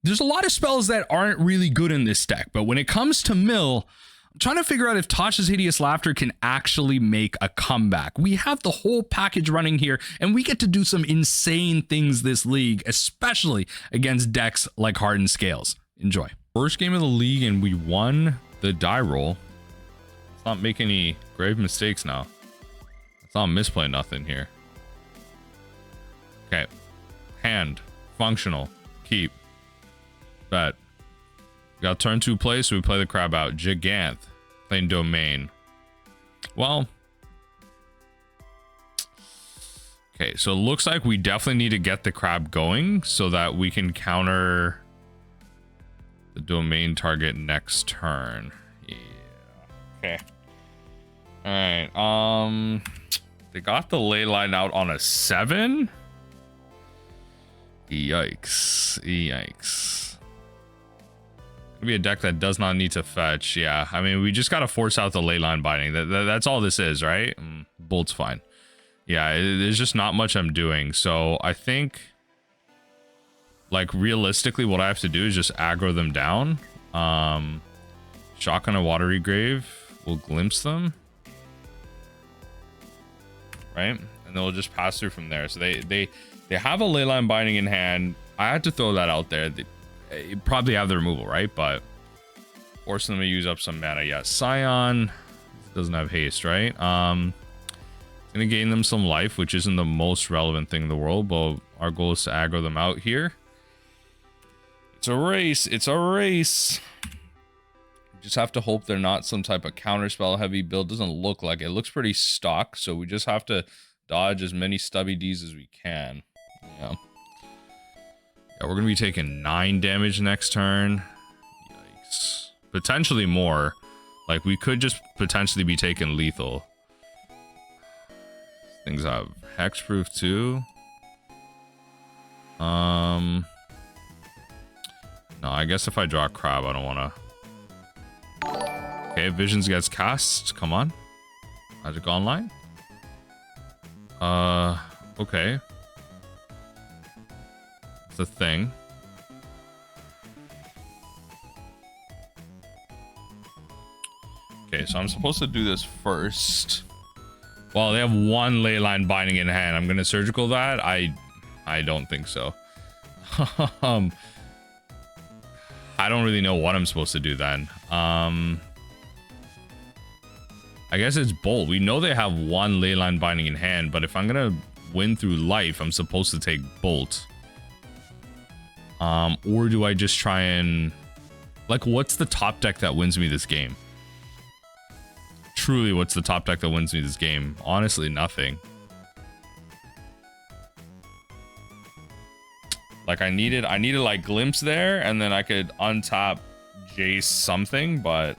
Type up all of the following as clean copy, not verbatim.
there's a lot of spells that aren't really good in this deck, but when it comes to Mill, I'm trying to figure out if Tasha's Hideous Laughter can actually make a comeback. We have the whole package running here, and we get to do some insane things this league, especially against decks like Hardened Scales. Enjoy. First game of the league, and we won the die roll. Let's not make any grave mistakes now. Let's not misplay nothing here. Okay. Hand. Functional. Keep. Bet. We got turn 2 play, so we play the crab out. Gigant. Playing domain. Well. Okay, so it looks like we definitely need to get the crab going so that we can counter the domain target next turn. Yeah. Okay. Alright. They got the ley line out on a 7. Yikes. Yikes. Be a deck that does not need to fetch. Yeah, I mean, we just gotta force out the ley line binding. That's all this is, right? Bolt's fine. Yeah, there's just not much I'm doing. So I think, like, realistically, what I have to do is just aggro them down. Shotgun a Watery Grave. We'll glimpse them, right? And then we'll just pass through from there. So they have a ley line binding in hand. I had to throw that out there. You probably have the removal, right? But forcing them to use up some mana. Yeah, Scion doesn't have haste, right? Gonna gain them some life, which isn't the most relevant thing in the world, but our goal is to aggro them out here. It's a race. It's a race. Just have to hope they're not some type of counterspell heavy build. Doesn't look like it. Looks pretty stock, so we just have to dodge as many stubby Ds as we can. Yeah. Yeah, we're gonna be taking 9 damage next turn. Yikes. Potentially more. Like, we could just potentially be taking lethal. Things have hexproof too. No, I guess if I draw crab, I don't wanna. Okay, Visions gets cast. Come on. Magic online. Okay. It's a thing. Okay, so I'm supposed to do this first. Well, they have 1 ley line binding in hand. I'm gonna surgical that. I don't think so. I don't really know what I'm supposed to do then. I guess it's bolt. We know they have 1 ley line binding in hand, but if I'm gonna win through life, I'm supposed to take bolt. Or do I just try and, like, what's the top deck that wins me this game? Truly, what's the top deck that wins me this game? Honestly, nothing. Like, I needed like Glimpse there, and then I could untap Jace something, but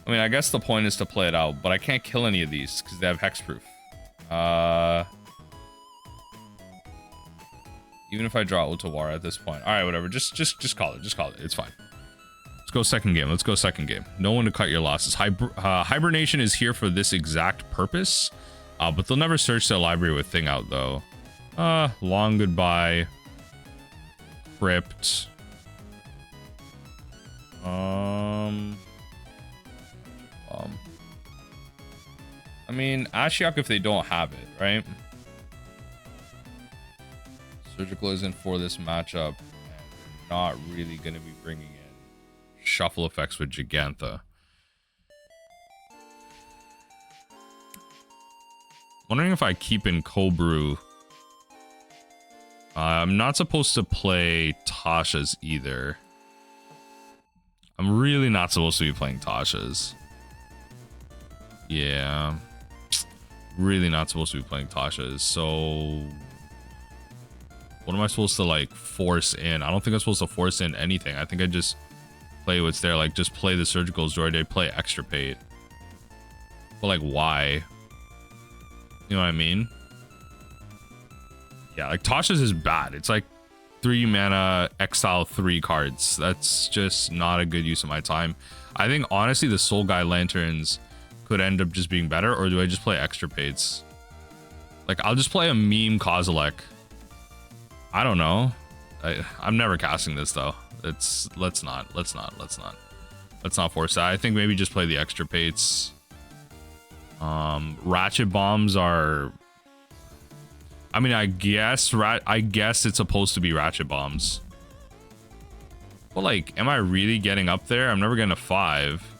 I mean, I guess the point is to play it out, but I can't kill any of these because they have hexproof. Even if I draw Otawara at this point. All right, whatever. Just call it. Just call it. It's fine. Let's go second game. Let's go second game. No one to cut your losses. Hibernation is here for this exact purpose, but they'll never search their library with Thing out, though. Long goodbye. Crypt. I mean, Ashiok if they don't have it, right? Surgical isn't for this matchup. And not really going to be bringing in shuffle effects with Gigantha. Wondering if I keep in Kobru. I'm not supposed to play Tasha's either. I'm really not supposed to be playing Tasha's. Yeah. Really not supposed to be playing Tasha's. So what am I supposed to, like, force in? I don't think I'm supposed to force in anything. I think I just play what's there. Like, just play the Surgical Droid. Play Extirpate. But, like, why? You know what I mean? Yeah, like, Tasha's is bad. It's like 3 mana, exile 3 cards. That's just not a good use of my time. I think, honestly, the Soul Guy Lanterns could end up just being better. Or do I just play Extirpates? Like, I'll just play a meme Kozilek. I don't know. I'm never casting this though. Let's not force that. I think maybe just play the Extirpates. Ratchet bombs are, I mean, I guess it's supposed to be ratchet bombs. But like, am I really getting up there? I'm never getting a 5.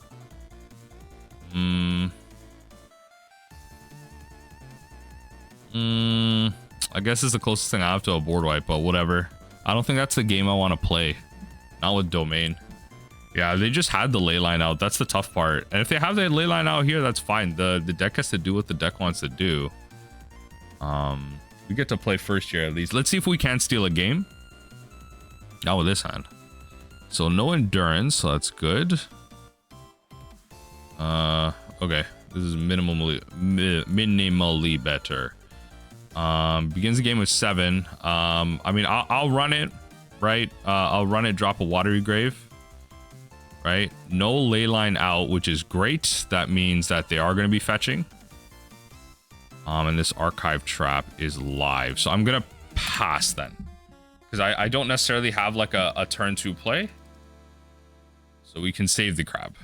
I guess it's the closest thing I have to a board wipe, but whatever. I don't think that's the game I want to play. Not with Domain. Yeah, they just had the ley line out. That's the tough part. And if they have the ley line out here, that's fine. The deck has to do what the deck wants to do. We get to play first year at least. Let's see if we can steal a game. Not with this hand. So no endurance, so that's good. Okay. This is minimally better. Begins the game with 7. I mean, I'll run it, right? I'll run it, drop a Watery Grave. Right? No ley line out, which is great. That means that they are going to be fetching. And this Archive Trap is live. So I'm going to pass then. Because I don't necessarily have like a turn 2 play. So we can save the crab.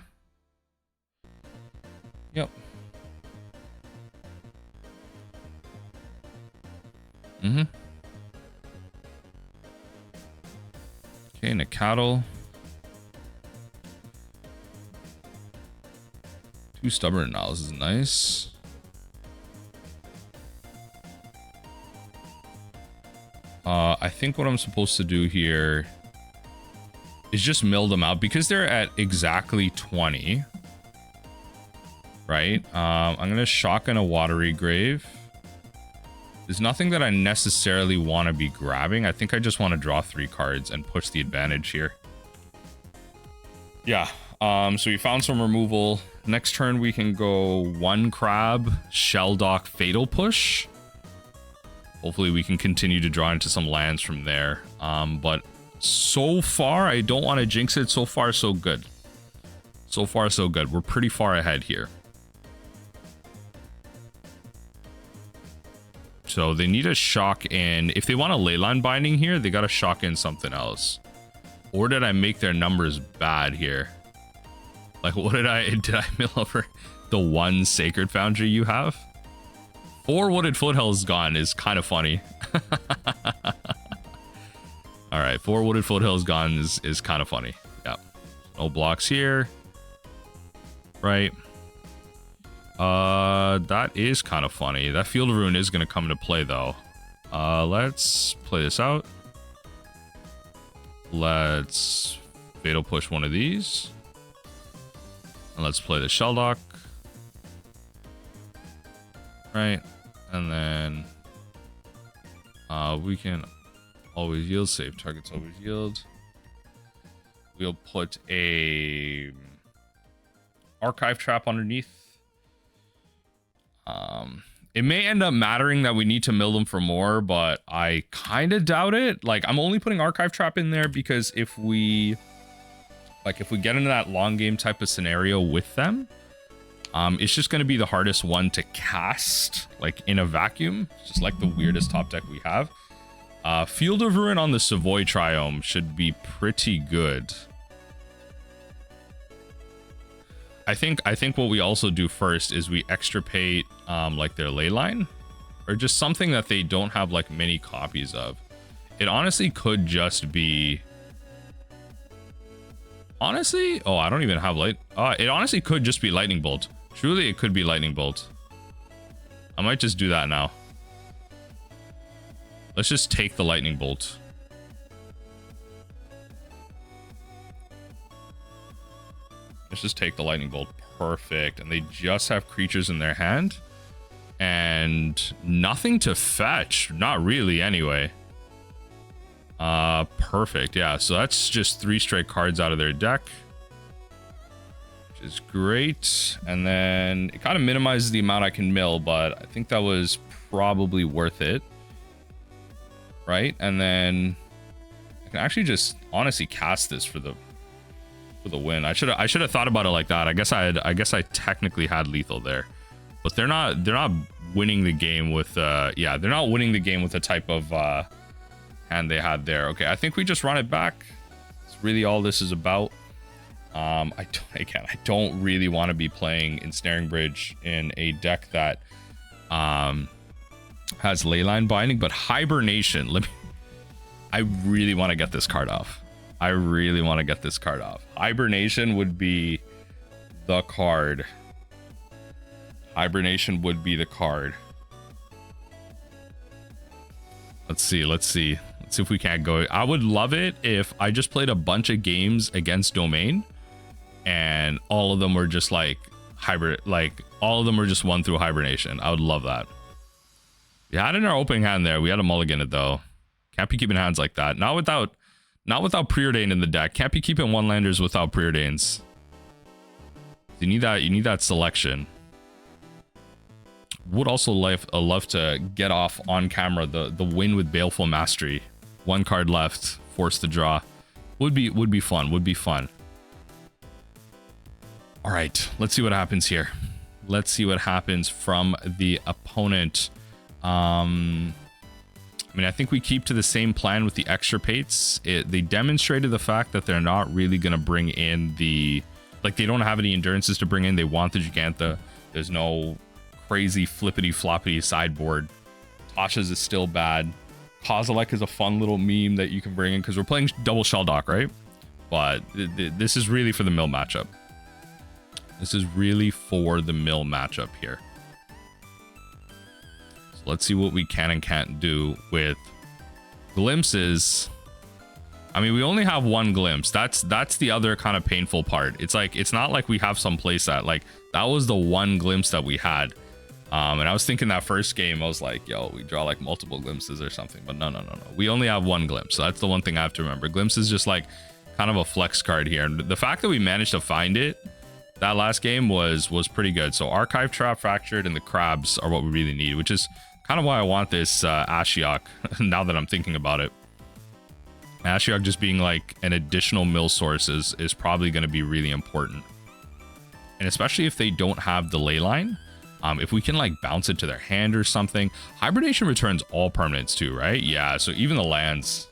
Yep. Okay, and a cattle. 2 stubborn analysis is nice. I think what I'm supposed to do here is just mill them out because they're at exactly 20. Right? I'm gonna shotgun a Watery Grave. There's nothing that I necessarily want to be grabbing. I think I just want to draw 3 cards and push the advantage here. Yeah. So we found some removal. Next turn we can go 1 crab, Shelldock, Fatal Push. Hopefully we can continue to draw into some lands from there. But so far, I don't want to jinx it. So far, so good. So far, so good. We're pretty far ahead here. So they need a shock in. If they want a leyline binding here, they got to shock in something else. Or did I make their numbers bad here? Like, what did I mill over the 1 Sacred Foundry you have? 4 Wooded Foothills gone is kind of funny. All right, 4 Wooded Foothills gone is kind of funny. Yeah. No blocks here. Right. That is kind of funny. That Field of Ruin is going to come into play, though. Let's play this out. Let's Fatal Push one of these. And let's play the Shelldock. Right. And then we can always yield. Save targets always yield. We'll put a Archive Trap underneath. It may end up mattering that we need to mill them for more, but I kind of doubt it. Like, I'm only putting Archive Trap in there because if we get into that long game type of scenario with them, it's just going to be the hardest one to cast, like, in a vacuum. It's just like the weirdest top deck we have. Field of Ruin on the Savoy Triome should be pretty good. I think what we also do first is we extirpate like their ley line, or just something that they don't have like many copies of. It honestly could just be, honestly, oh, I don't even have light. It honestly could just be Lightning Bolt. Truly, it could be Lightning Bolt. I might just do that now. Let's just take the Lightning Bolt. Let's just take the Lightning Bolt. Perfect. And they just have creatures in their hand. And nothing to fetch. Not really, anyway. Perfect. Yeah, so that's just 3 straight cards out of their deck. Which is great. And then it kind of minimizes the amount I can mill, but I think that was probably worth it. Right? And then I can actually just honestly cast this for the win. I should have thought about it like that. I guess I technically had lethal there, but they're not winning the game with yeah, they're not winning the game with the type of hand they had there. Okay, I think we just run it back. It's really all this is about. I don't really want to be playing Ensnaring Bridge in a deck that has Leyline Binding, but Hibernation. I really want to get this card off. Hibernation would be the card. Let's see if we can't go. I would love it if I just played a bunch of games against Domain and all of them were just like hybrid, like all of them were just won through Hibernation. I would love that. We had in our opening hand there. We had a mulligan it though. Can't be keeping hands like that. Not without Preordain in the deck. Can't be keeping one landers without Preordains. You need that selection. Would also love to get off on camera the win with Baleful Mastery. One card left, forced to draw. Would be fun. All right, let's see what happens here. Let's see what happens from the opponent. I mean, I think we keep to the same plan with the Extirpates. They demonstrated the fact that they're not really going to bring in they don't have any endurances to bring in. They want the Giganta. There's no crazy flippity floppity sideboard. Tasha's is still bad. Kozilek is a fun little meme that you can bring in because we're playing double Shelldock, right? But this is really for the mill matchup. Here. So let's see what we can and can't do with glimpses. I mean, we only have one glimpse. That's the other kind of painful part. It's like, it's not like we have some playset. Like, that was the one glimpse that we had. And I was thinking that first game, I was like, yo, we draw like multiple glimpses or something. But no. We only have one glimpse. So that's the one thing I have to remember. Glimpse is just like kind of a flex card here. And the fact that we managed to find it that last game was pretty good. So Archive, Trap, Fractured, and the Crabs are what we really need, which is kind of why I want this Ashiok now that I'm thinking about it. Ashiok just being like an additional mill source is probably going to be really important. And especially if they don't have the ley line. If we can like bounce it to their hand or something. Hibernation returns all permanents too, right? Yeah, so even the lands.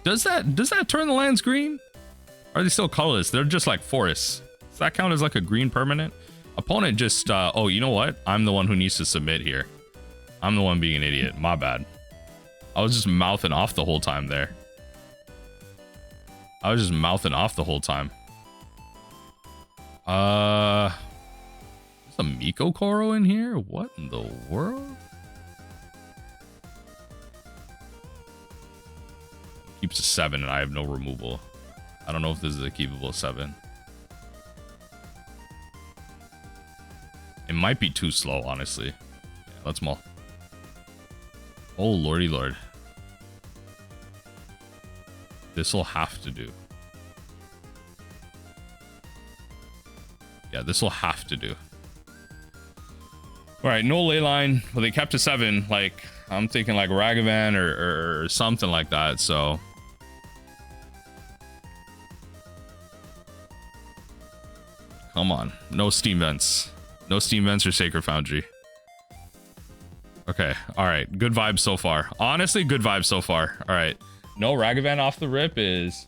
Does that turn the lands green? Or are they still colorless? They're just like forests. Does that count as like a green permanent? Opponent just, oh, you know what? I'm the one who needs to submit here. I'm the one being an idiot. My bad. I was just mouthing off the whole time there. There's a Mikokoro in here? What in the world? Keeps a 7 and I have no removal. I don't know if this is a keepable 7. It might be too slow, honestly. Yeah, let's mull. Oh, lordy lord. This will have to do. Yeah, this will have to do. All right, no ley line, but they kept a 7. Like, I'm thinking like Ragavan or something like that, so. Come on, no steam vents. No steam vents or Sacred Foundry. Okay, all right, good vibes so far. Honestly, good vibes so far. All right, no Ragavan off the rip is...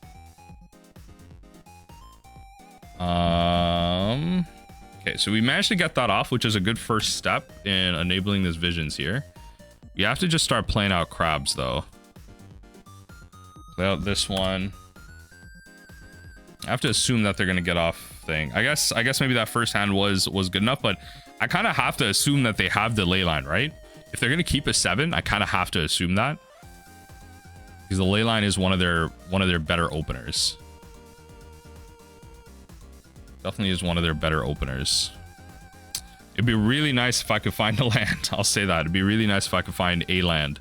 Okay, so we managed to get that off, which is a good first step in enabling this visions here. We have to just start playing out crabs though. Play out this one. I have to assume that they're gonna get off thing. I guess maybe that first hand was good enough, but I kind of have to assume that they have the ley line, right? If they're gonna keep a 7, I kind of have to assume that, because the ley line is one of their better openers. Definitely is one of their better openers. It'd be really nice if I could find a land. I'll say that. It'd be really nice if I could find a land.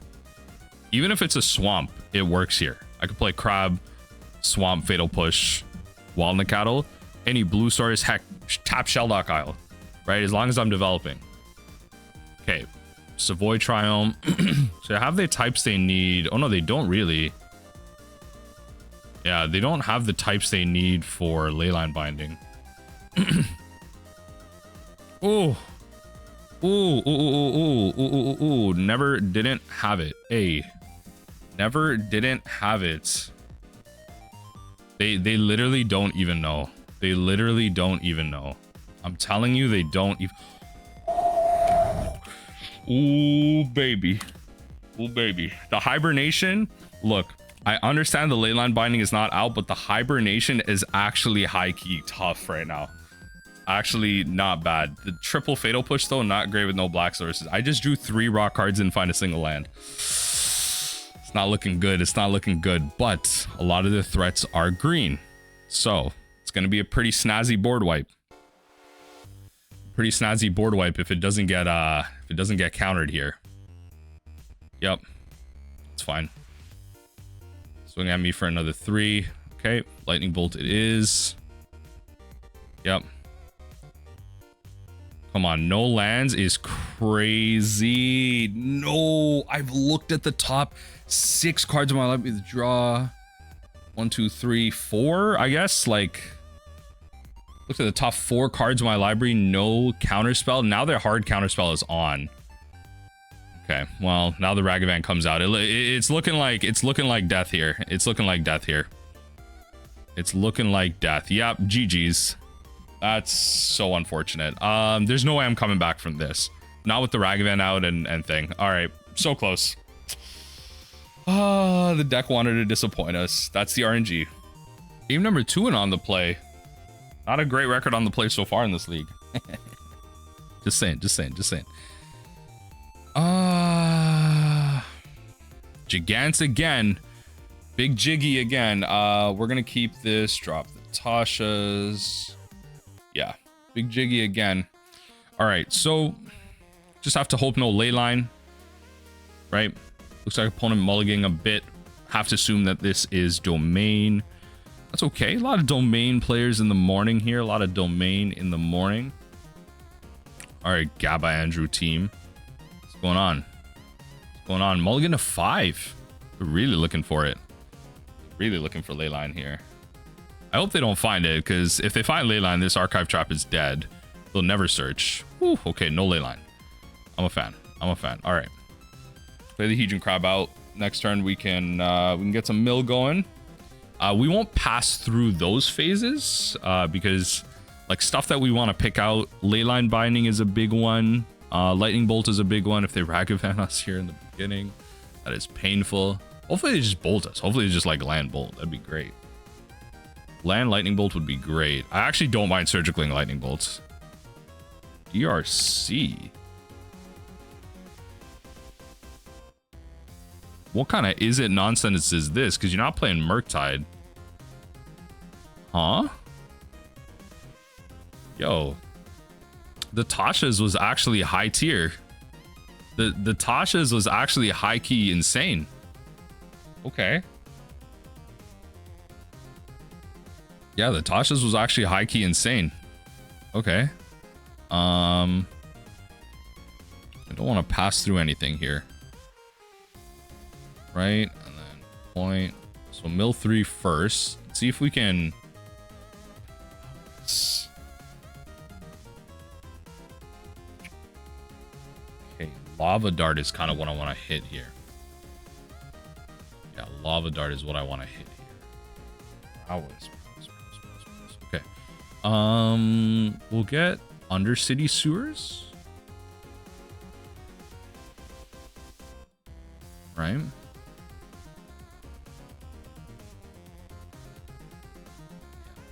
Even if it's a swamp, it works here. I could play Crab, Swamp, Fatal Push, Walnut Cattle. Any blue stars, heck, tap Shelldock Isle. Right? As long as I'm developing. Okay. Savoy Triumph. So have the types they need. Oh no, they don't really. Yeah, they don't have the types they need for Leyline Binding. Oh, Ooh, ooh, ooh, ooh, ooh, ooh, ooh, ooh. Never didn't have it. Hey, never didn't have it. They literally don't even know. They literally don't even know. I'm telling you, they don't even. Ooh, baby. Ooh, baby. The Hibernation. Look, I understand the leyline binding is not out, but the Hibernation is actually high key tough right now. Actually not bad. The triple fatal push though, not great with no black sources. I just drew 3 raw cards and find a single land. It's not looking good. It's not looking good, but a lot of the threats are green. So it's going to be a pretty snazzy board wipe. Pretty snazzy board wipe if it doesn't get countered here. Yep. It's fine. Swing at me for another 3. Okay. Lightning bolt it is. Yep. Come on, no lands is crazy. No, I've looked at the top 6 cards of my library. The draw 1, 2, 3, 4, I guess. Like, looked at the top 4 cards of my library. No counterspell. Now their hard counterspell is on. Okay, well, now the Ragavan comes out. It's looking like death here. It's looking like death here. It's looking like death. Yep, GG's. That's so unfortunate. There's no way I'm coming back from this. Not with the Ragavan out and thing. All right, so close. The deck wanted to disappoint us. That's the RNG. Game number 2 and on the play. Not a great record on the play so far in this league. Just saying. Gigants again. Big Jiggy again. We're gonna keep this. Drop the Tashas. Yeah, Big Jiggy again. All right, so just have to hope no leyline, right? Looks like opponent mulliganing a bit. Have to assume that this is domain. That's okay. A lot of domain players in the morning here. A lot of domain in the morning. All right, Gabba Andrew team. What's going on? What's going on? Mulligan to 5. We're really looking for it. Really looking for leyline here. I hope they don't find it, because if they find leyline, this archive trap is dead. They'll never search. Whew, okay, no leyline. I'm a fan. I'm a fan. All right. Play the Hedron Crab out. Next turn, we can get some mill going. We won't pass through those phases because like stuff that we want to pick out. Leyline binding is a big one. Lightning bolt is a big one. If they Ragavan us here in the beginning, that is painful. Hopefully they just bolt us. Hopefully they just like land bolt. That'd be great. Land lightning bolt would be great. I actually don't mind surgicling lightning bolts. DRC. What kind of is it nonsense is this? Because you're not playing Murktide. Huh? Yo. The Tasha's was actually high tier. The Tasha's was actually high key insane. Okay. Yeah, the Tasha's was actually high key insane. Okay. I don't want to pass through anything here. Right? And then point. So mill 3 first. Let's see if we can. Okay, Lava Dart is kind of what I want to hit here. Yeah, Lava Dart is what I want to hit here. Okay. We'll get Undercity Sewers. Right?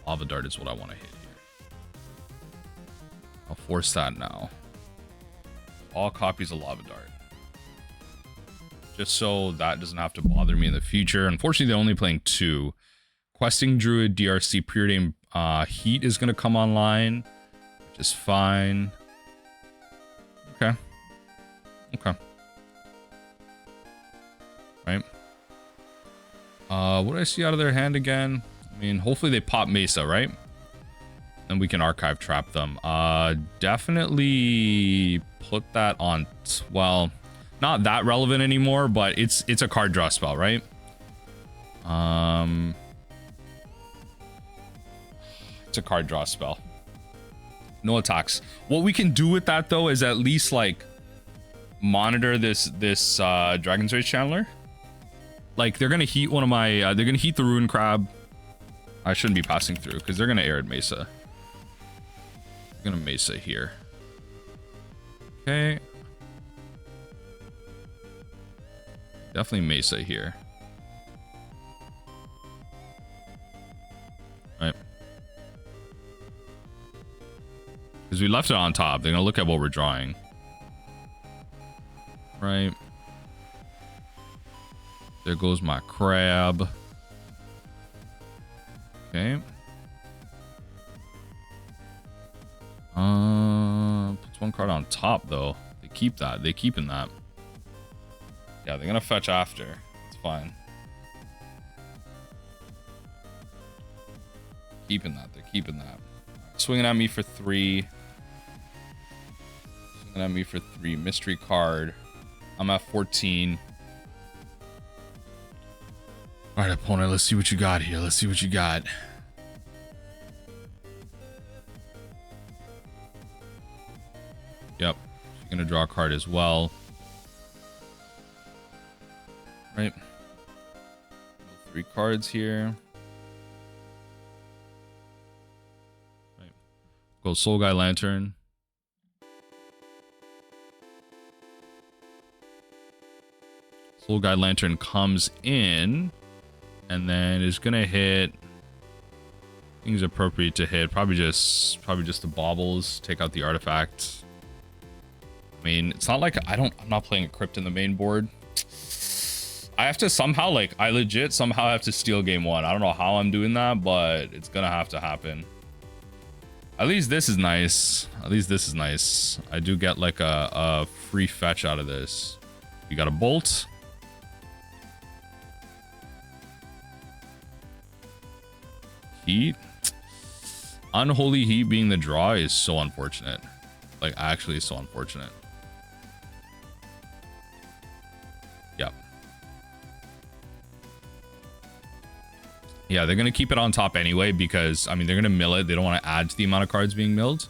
Lava Dart is what I want to hit here. I'll force that now. All copies of Lava Dart. Just so that doesn't have to bother me in the future. Unfortunately, they're only playing 2. Questing Druid, DRC, Preordained Heat is going to come online, which is fine. Okay. Okay. Right. What do I see out of their hand again? I mean, hopefully they pop Mesa, right? And we can archive trap them. Definitely put that on. Well, not that relevant anymore, but it's a card draw spell, right? It's a card draw spell. No attacks. What we can do with that though is at least like monitor this Dragon's Rage Channeler. Like they're gonna heat one of my they're gonna heat the Ruin Crab. I shouldn't be passing through because they're gonna Arid Mesa. They're gonna Mesa here. Okay. Definitely Mesa here. Right. Because we left it on top. They're gonna look at what we're drawing. Right. There goes my crab. Okay. Puts one card on top though. They keep that. They keeping that. Yeah, they're gonna fetch after. It's fine. Keeping that. They're keeping that. Swinging at me for 3. Swinging at me for 3. Mystery card. I'm at 14. All right, opponent. Let's see what you got here. Let's see what you got. Yep. You're gonna draw a card as well. Right. 3 cards here. Right. Go Soul Guy Lantern. Soul Guy Lantern comes in and then is gonna hit. Things appropriate to hit. Probably just the baubles. Take out the artifact. I mean, it's not like I'm not playing a Crypt in the main board. I have to somehow, like, I legit somehow have to steal game 1. I don't know how I'm doing that, but it's gonna have to happen. At least this is nice. At least this is nice. I do get like a free fetch out of this. You got a bolt. Heat. Unholy Heat being the draw is so unfortunate. Like, actually so unfortunate. Yep. Yeah, they're going to keep it on top anyway because, I mean, they're going to mill it. They don't want to add to the amount of cards being milled.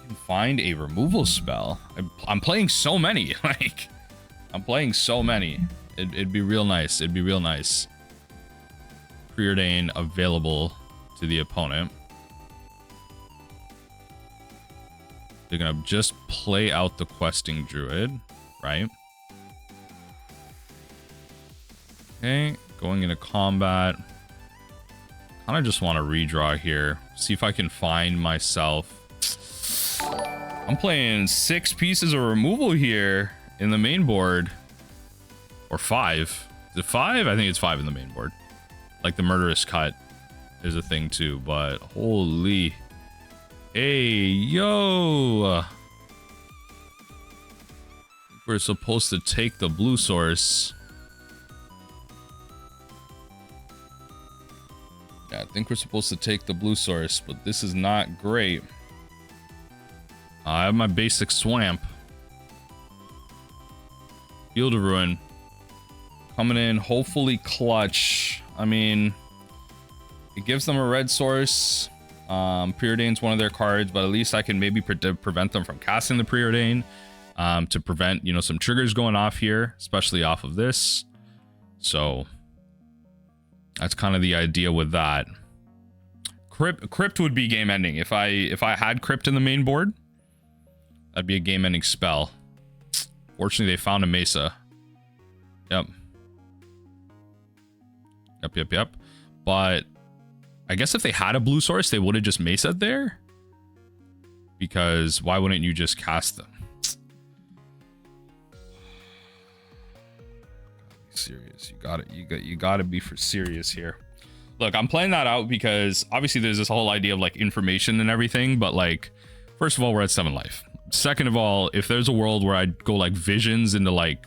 I can find a removal spell. I'm playing so many. Like, I'm playing so many. It'd be real nice. It'd be real nice. Preordain available to the opponent. They're going to just play out the Questing Druid, right? Okay, going into combat. Kind of just want to redraw here. See if I can find myself. I'm playing 6 pieces of removal here in the main board. Or 5. Is it 5? I think it's 5 in the main board. Like the Murderous Cut is a thing too, but holy. Hey, yo. We're supposed to take the blue source. Yeah, I think we're supposed to take the blue source, but this is not great. I have my basic swamp. Field of Ruin. Coming in, hopefully clutch. I mean, it gives them a red source. Preordain's one of their cards, but at least I can maybe prevent them from casting the Preordain. To prevent, you know, some triggers going off here, especially off of this. So that's kind of the idea with that. Crypt would be game ending. If I had Crypt in the main board, that'd be a game ending spell. Fortunately, they found a Mesa. Yep. Yep. But I guess if they had a blue source, they would have just Mesa'd there. Because why wouldn't you just cast them? Serious, you gotta be for serious here. Look, I'm playing that out because obviously there's this whole idea of like information and everything, but like, first of all, we're at 7 life. Second of all, if there's a world where I'd go like visions into like,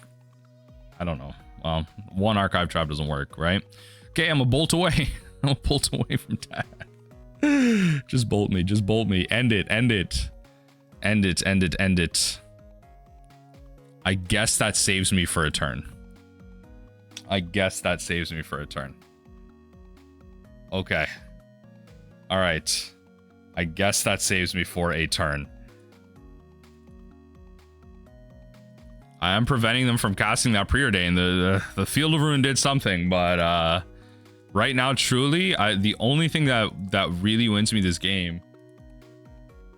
I don't know, well, 1 archive trap doesn't work, right? Okay, I'm a bolt away. I'm a bolt away from that. Just bolt me. End it. I guess that saves me for a turn. Okay. All right. I guess that saves me for a turn. I am preventing them from casting that preordain. The Field of Ruin did something, but right now, truly, the only thing that really wins me this game,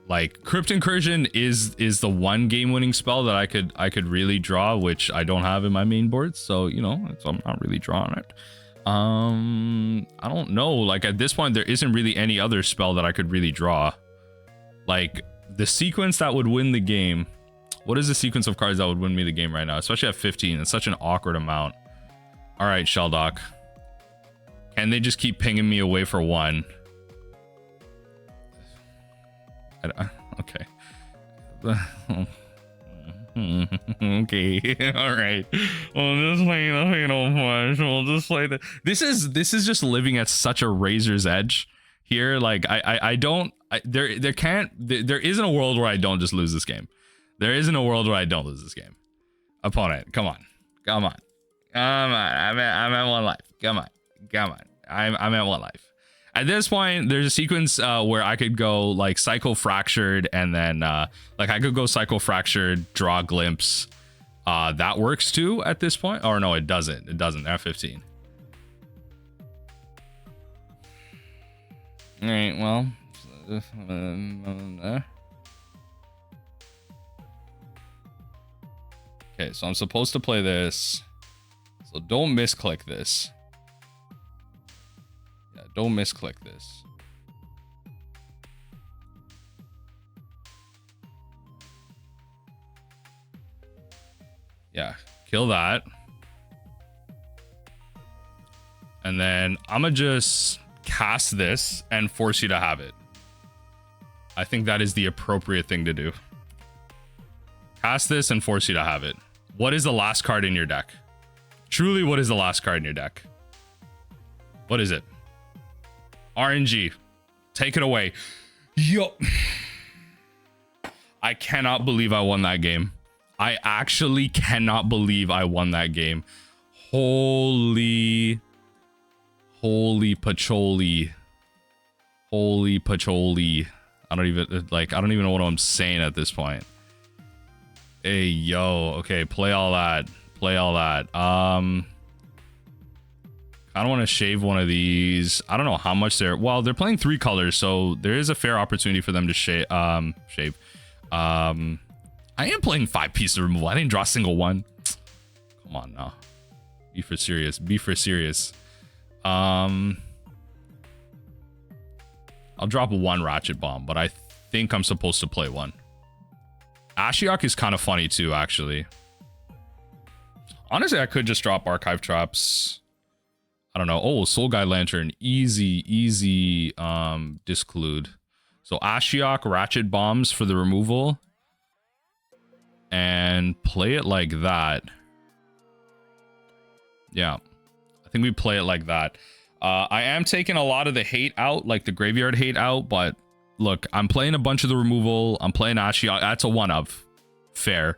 like Crypt Incursion, is the one game-winning spell that I could really draw, which I don't have in my main board. So you know, so I'm not really drawing it. I don't know. Like at this point, there isn't really any other spell that I could really draw. Like the sequence that would win the game. What is the sequence of cards that would win me the game right now? Especially at 15. It's such an awkward amount. All right, Shelldock. Can they just keep pinging me away for one? Okay. Okay. All right. Well, just play the fatal push. We'll just play the. This is just living at such a razor's edge here. Like there isn't a world where I don't just lose this game. There isn't a world where I don't lose this game. Opponent, come on. I'm at one life. Come on. I'm at one life. At this point, there's a sequence where I could go like Psycho Fractured, and then like I could go Psycho Fractured, draw Glimpse. That works too at this point. Or no, it doesn't. It doesn't. They're at 15. All right. Well. Okay, so I'm supposed to play this. So don't misclick this. Yeah, don't misclick this. Yeah, kill that. And then I'm gonna just cast this and force you to have it. I think that is the appropriate thing to do. Cast this and force you to have it. What is the last card in your deck? Truly, what is the last card in your deck? What is it? RNG. Take it away. Yo. I cannot believe I won that game. I actually cannot believe I won that game. Holy patchouli. Holy patchouli. I don't even know what I'm saying at this point. Hey, yo. Okay, play all that. Play all that. I don't want to shave one of these. I don't know how much they're... Well, they're playing 3 colors, so there is a fair opportunity for them to shave. I am playing 5 pieces of removal. I didn't draw a single one. Come on now. Be for serious. Be for serious. I'll drop 1 Ratchet Bomb, but I think I'm supposed to play 1. Ashiok is kind of funny too, actually. Honestly, I could just drop Archive Traps. I don't know. Oh, Soul Guide Lantern. Easy disclude. So Ashiok, Ratchet Bombs for the removal. And play it like that. Yeah. I think we play it like that. I am taking a lot of the hate out, like the graveyard hate out, but look, I'm playing a bunch of the removal. I'm playing Ashiok. That's a one of. Fair.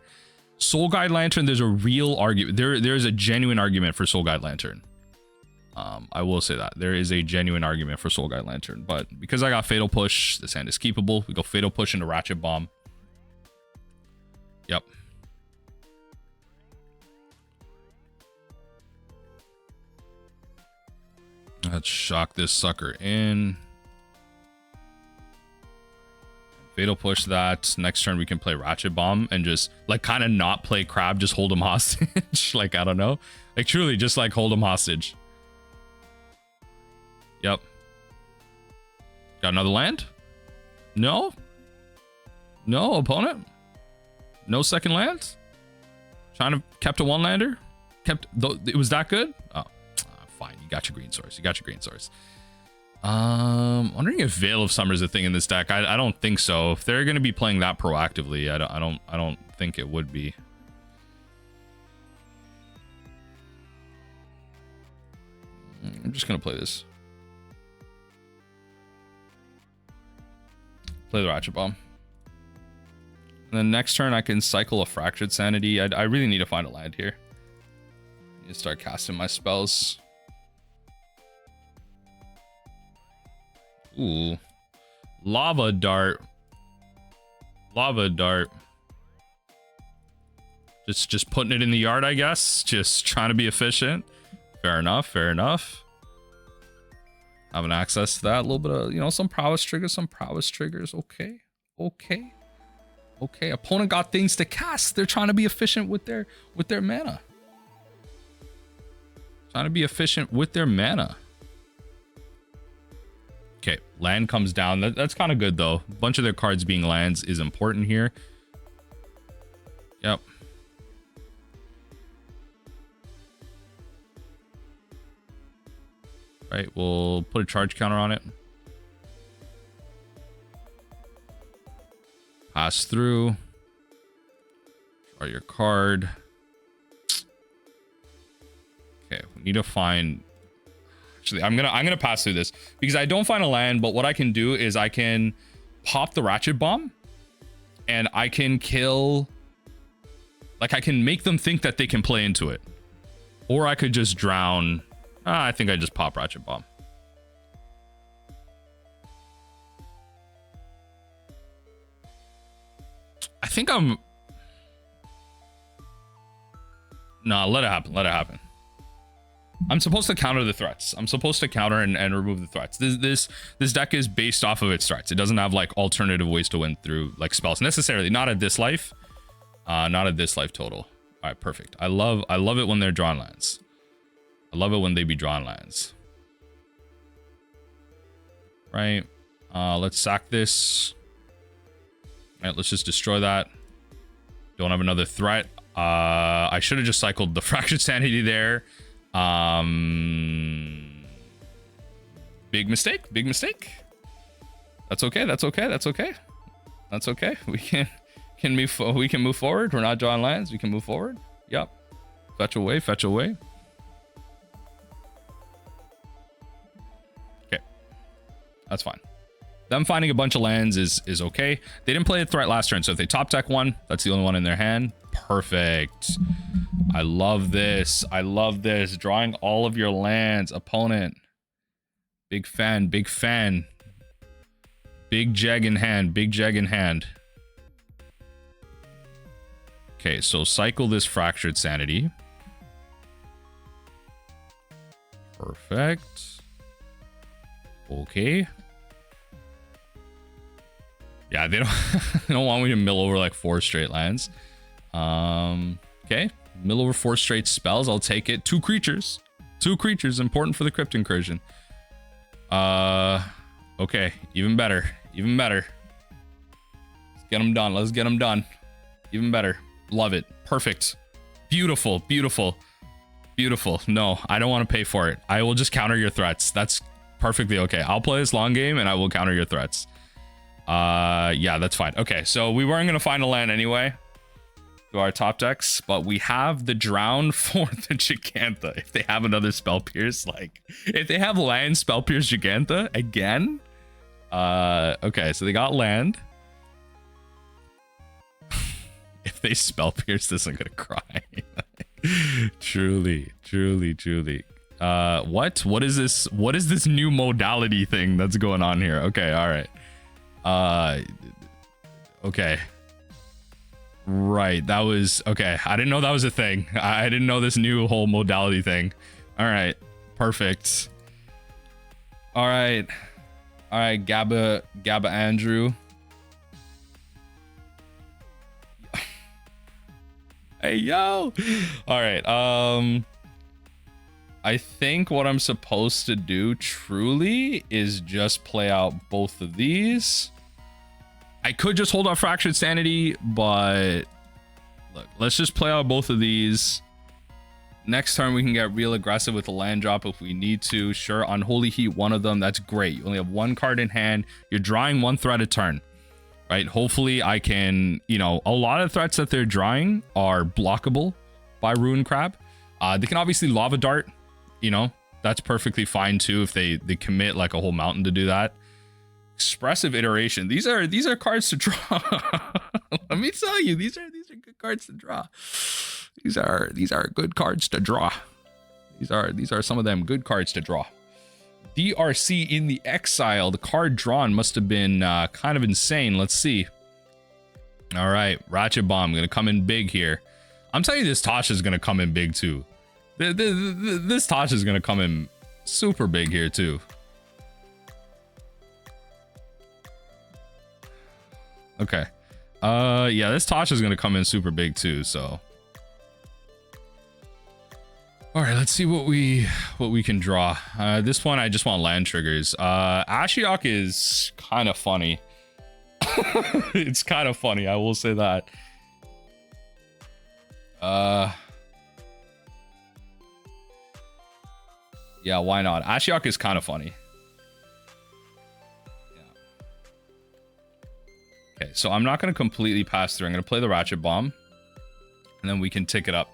Soul Guide Lantern, there's a real argument. There's a genuine argument for Soul Guide Lantern. I will say that. There is a genuine argument for Soul Guide Lantern. But because I got Fatal Push, this hand is keepable. We go Fatal Push into Ratchet Bomb. Yep. Let's shock this sucker in. Fatal Push that. Next turn we can play Ratchet Bomb and just like kind of not play Crab, just hold him hostage. Like, I don't know. Like truly just like hold him hostage. Yep. Got another land? No? No, opponent? No second land? Trying to kept a 1-lander? It was that good? Oh, fine. You got your green source. You got your green source. Wondering if Veil of Summer is a thing in this deck. I don't think so. If they're going to be playing that proactively, I don't think it would be. I'm just going to play this. Play the Ratchet Bomb. And then next turn I can cycle a Fractured Sanity. I really need to find a land here. I need to start casting my spells. Ooh. Lava dart. Lava dart. Just putting it in the yard, I guess. Just trying to be efficient. Fair enough, fair enough. Having access to that. A little bit of, you know, some prowess triggers, Okay. Okay. Okay. Opponent got things to cast. They're trying to be efficient with their mana. Trying to be efficient with their mana. Okay, land comes down. That's kind of good, though. A bunch of their cards being lands is important here. Yep. Right, we'll put a charge counter on it. Pass through. Draw your card. Okay, we need to find... Actually, I'm gonna pass through this because I don't find a land, but what I can do is I can pop the Ratchet Bomb and I can kill, like I can make them think that they can play into it. Or I could just drown. I think I just pop Ratchet Bomb. I think I'm... No, let it happen, let it happen. I'm supposed to counter the threats. I'm supposed to counter and remove the threats. This deck is based off of its threats. It doesn't have like alternative ways to win through like spells necessarily. Not at this life. Not at this life total. All right, perfect. I love it when they're drawn lands. I love it when they be drawn lands. Right. Let's sack this. All right, let's just destroy that. Don't have another threat. I should have just cycled the Fractured Sanity there. Big mistake. That's okay. We can move forward. We're not drawing lands. We can move forward. Yep. Fetch away. Okay. That's fine. Them finding a bunch of lands is okay. They didn't play a threat last turn, so if they top deck one, that's the only one in their hand. Perfect. I love this. Drawing all of your lands, opponent. Big fan. Big jag in hand. Okay, so cycle this Fractured Sanity. Perfect. Okay. Yeah, they don't want me to mill over like 4 straight lands. Okay. Mill over 4 straight spells. I'll take it. 2 creatures. Important for the Crypt Incursion. Okay. Even better. Let's get them done. Even better. Love it. Perfect. Beautiful. No, I don't want to pay for it. I will just counter your threats. That's perfectly okay. I'll play this long game and I will counter your threats. Yeah, that's fine. Okay, so we weren't going to find a land anyway to our top decks, but we have the Drown for the Giganta. If they have another Spell Pierce, like if they have land Spell Pierce Giganta again. Okay, so they got land. If they Spell Pierce this, I'm gonna cry. Truly. What is this new modality thing that's going on here? Okay, all right. Okay. Right, that was okay. I didn't know that was a thing. I didn't know this new whole modality thing. All right, perfect. All right, Gabba Andrew. Hey yo. All right, I think what I'm supposed to do truly is just play out both of these. I could just hold off Fractured Sanity, but look, let's just play out both of these. Next turn, we can get real aggressive with a land drop if we need to. Sure, Unholy Heat, one of them. That's great. You only have 1 card in hand. You're drawing 1 threat a turn, right? Hopefully, I can, you know, a lot of threats that they're drawing are blockable by Ruin Crab. They can obviously Lava Dart, you know, that's perfectly fine too if they commit like a whole mountain to do that. Expressive Iteration. These are cards to draw. Let me tell you, these are good cards to draw. These are good cards to draw. These are some of them good cards to draw. DRC in the exile. The card drawn must have been kind of insane. Let's see. All right, Ratchet Bomb gonna come in big here. I'm telling you, this Tasha is gonna come in big too. This Tasha is gonna come in super big here too. Okay. Yeah, this Tasha is gonna come in super big too. So, all right, let's see what we can draw. This one I just want land triggers. Ashiok is kind of funny. It's kind of funny, I will say that. Yeah, why not? Ashiok is kind of funny. Okay, so I'm not going to completely pass through. I'm going to play the Ratchet Bomb, and then we can tick it up.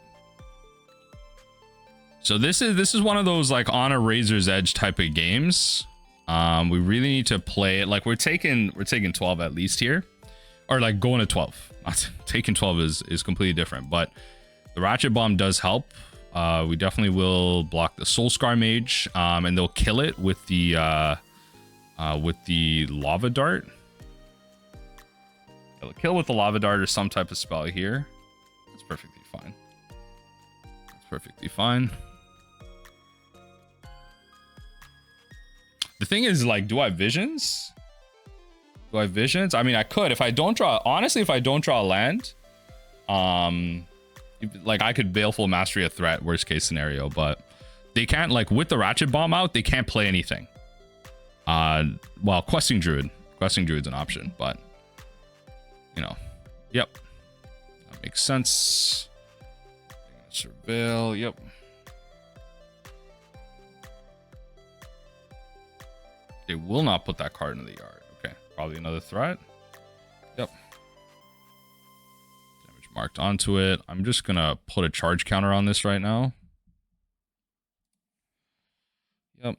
So this is one of those like on a razor's edge type of games. We really need to play it like we're taking 12 at least here, or like going to 12. Not taking 12 is completely different, but the Ratchet Bomb does help. We definitely will block the Soul Scar Mage, and they'll kill it with the Lava Dart. Kill with the Lava Dart or some type of spell here. That's perfectly fine. That's perfectly fine. The thing is, like, do I have visions? Do I have visions? I mean, I could. If I don't draw... Honestly, if I don't draw a land... like, I could Baleful Mastery a threat, worst case scenario. But they can't, like, with the Ratchet Bomb out, they can't play anything. Well, Questing Druid. Questing Druid's an option, but... You know, yep, that makes sense. Surveil, yep. They will not put that card in the yard. Okay, probably another threat. Yep. Damage marked onto it. I'm just gonna put a charge counter on this right now. Yep.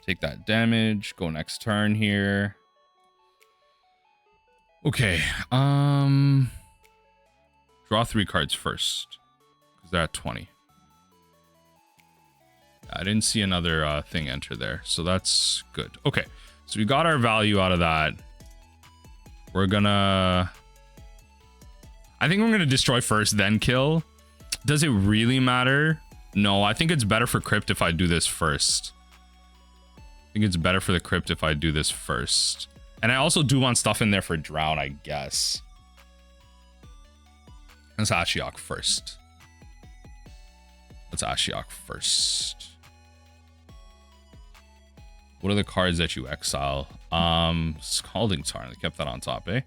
Take that damage. Go next turn here. Okay, draw 3 cards first, because they're at 20. I didn't see another thing enter there, so that's good. Okay, so we got our value out of that. We're gonna... I think we're gonna destroy first, then kill. Does it really matter? No, I think it's better for Crypt if I do this first. I think it's better for the Crypt if I do this first. And I also do want stuff in there for Drown, I guess. Let's Ashiok first. Let's Ashiok first. What are the cards that you exile? Scalding Tarn. They kept that on top, eh?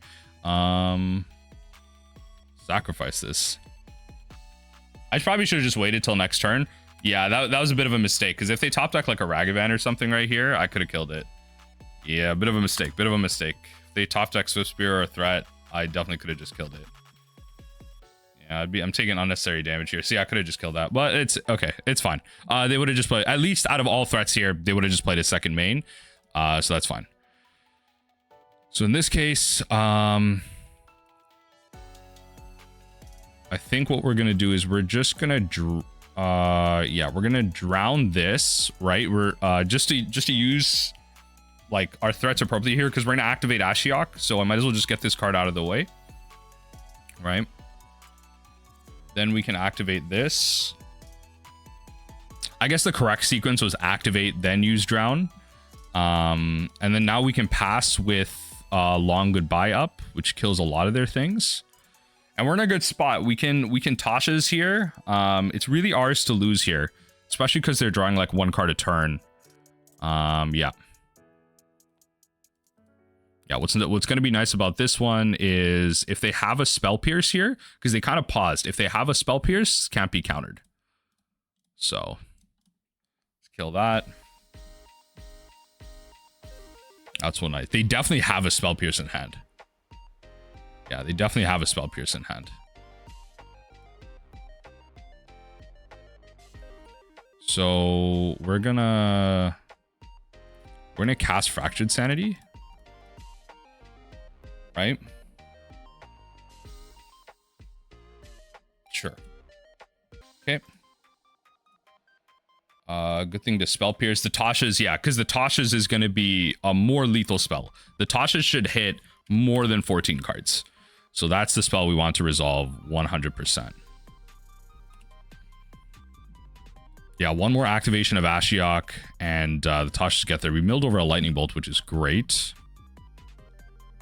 Sacrifice this. I probably should have just waited till next turn. Yeah, that was a bit of a mistake. Because if they top deck like a Ragavan or something right here, I could have killed it. Yeah, bit of a mistake. Bit of a mistake. If they top deck Swift Spear or a threat, I definitely could have just killed it. Yeah, I'm taking unnecessary damage here. See, I could have just killed that, but it's okay. It's fine. They would have just played, at least out of all threats here, they would have just played a second main. So that's fine. So in this case, I think what we're gonna do is we're just gonna yeah, we're gonna drown this, right? We're just to use like our threats appropriately here, because we're gonna activate Ashiok, so I might as well just get this card out of the way, right? Then we can activate this. I guess the correct sequence was activate, then use drown. And then now we can pass with Long Goodbye up, which kills a lot of their things. And we're in a good spot. We can Tasha's here. It's really ours to lose here, especially because they're drawing like 1 card a turn. Yeah. Yeah, what's going to be nice about this one is if they have a Spell Pierce here, because they kind of paused. If they have a Spell Pierce, can't be countered. So, let's kill that. That's one nice. They definitely have a Spell Pierce in hand. Yeah, they definitely have a Spell Pierce in hand. So, we're gonna cast Fractured Sanity. Right? Sure. Okay. Good thing to spell pierce. The Tasha's, yeah, because the Tasha's is going to be a more lethal spell. The Tasha's should hit more than 14 cards. So that's the spell we want to resolve 100%. Yeah, one more activation of Ashiok and the Tasha's get there. We milled over a lightning bolt, which is great.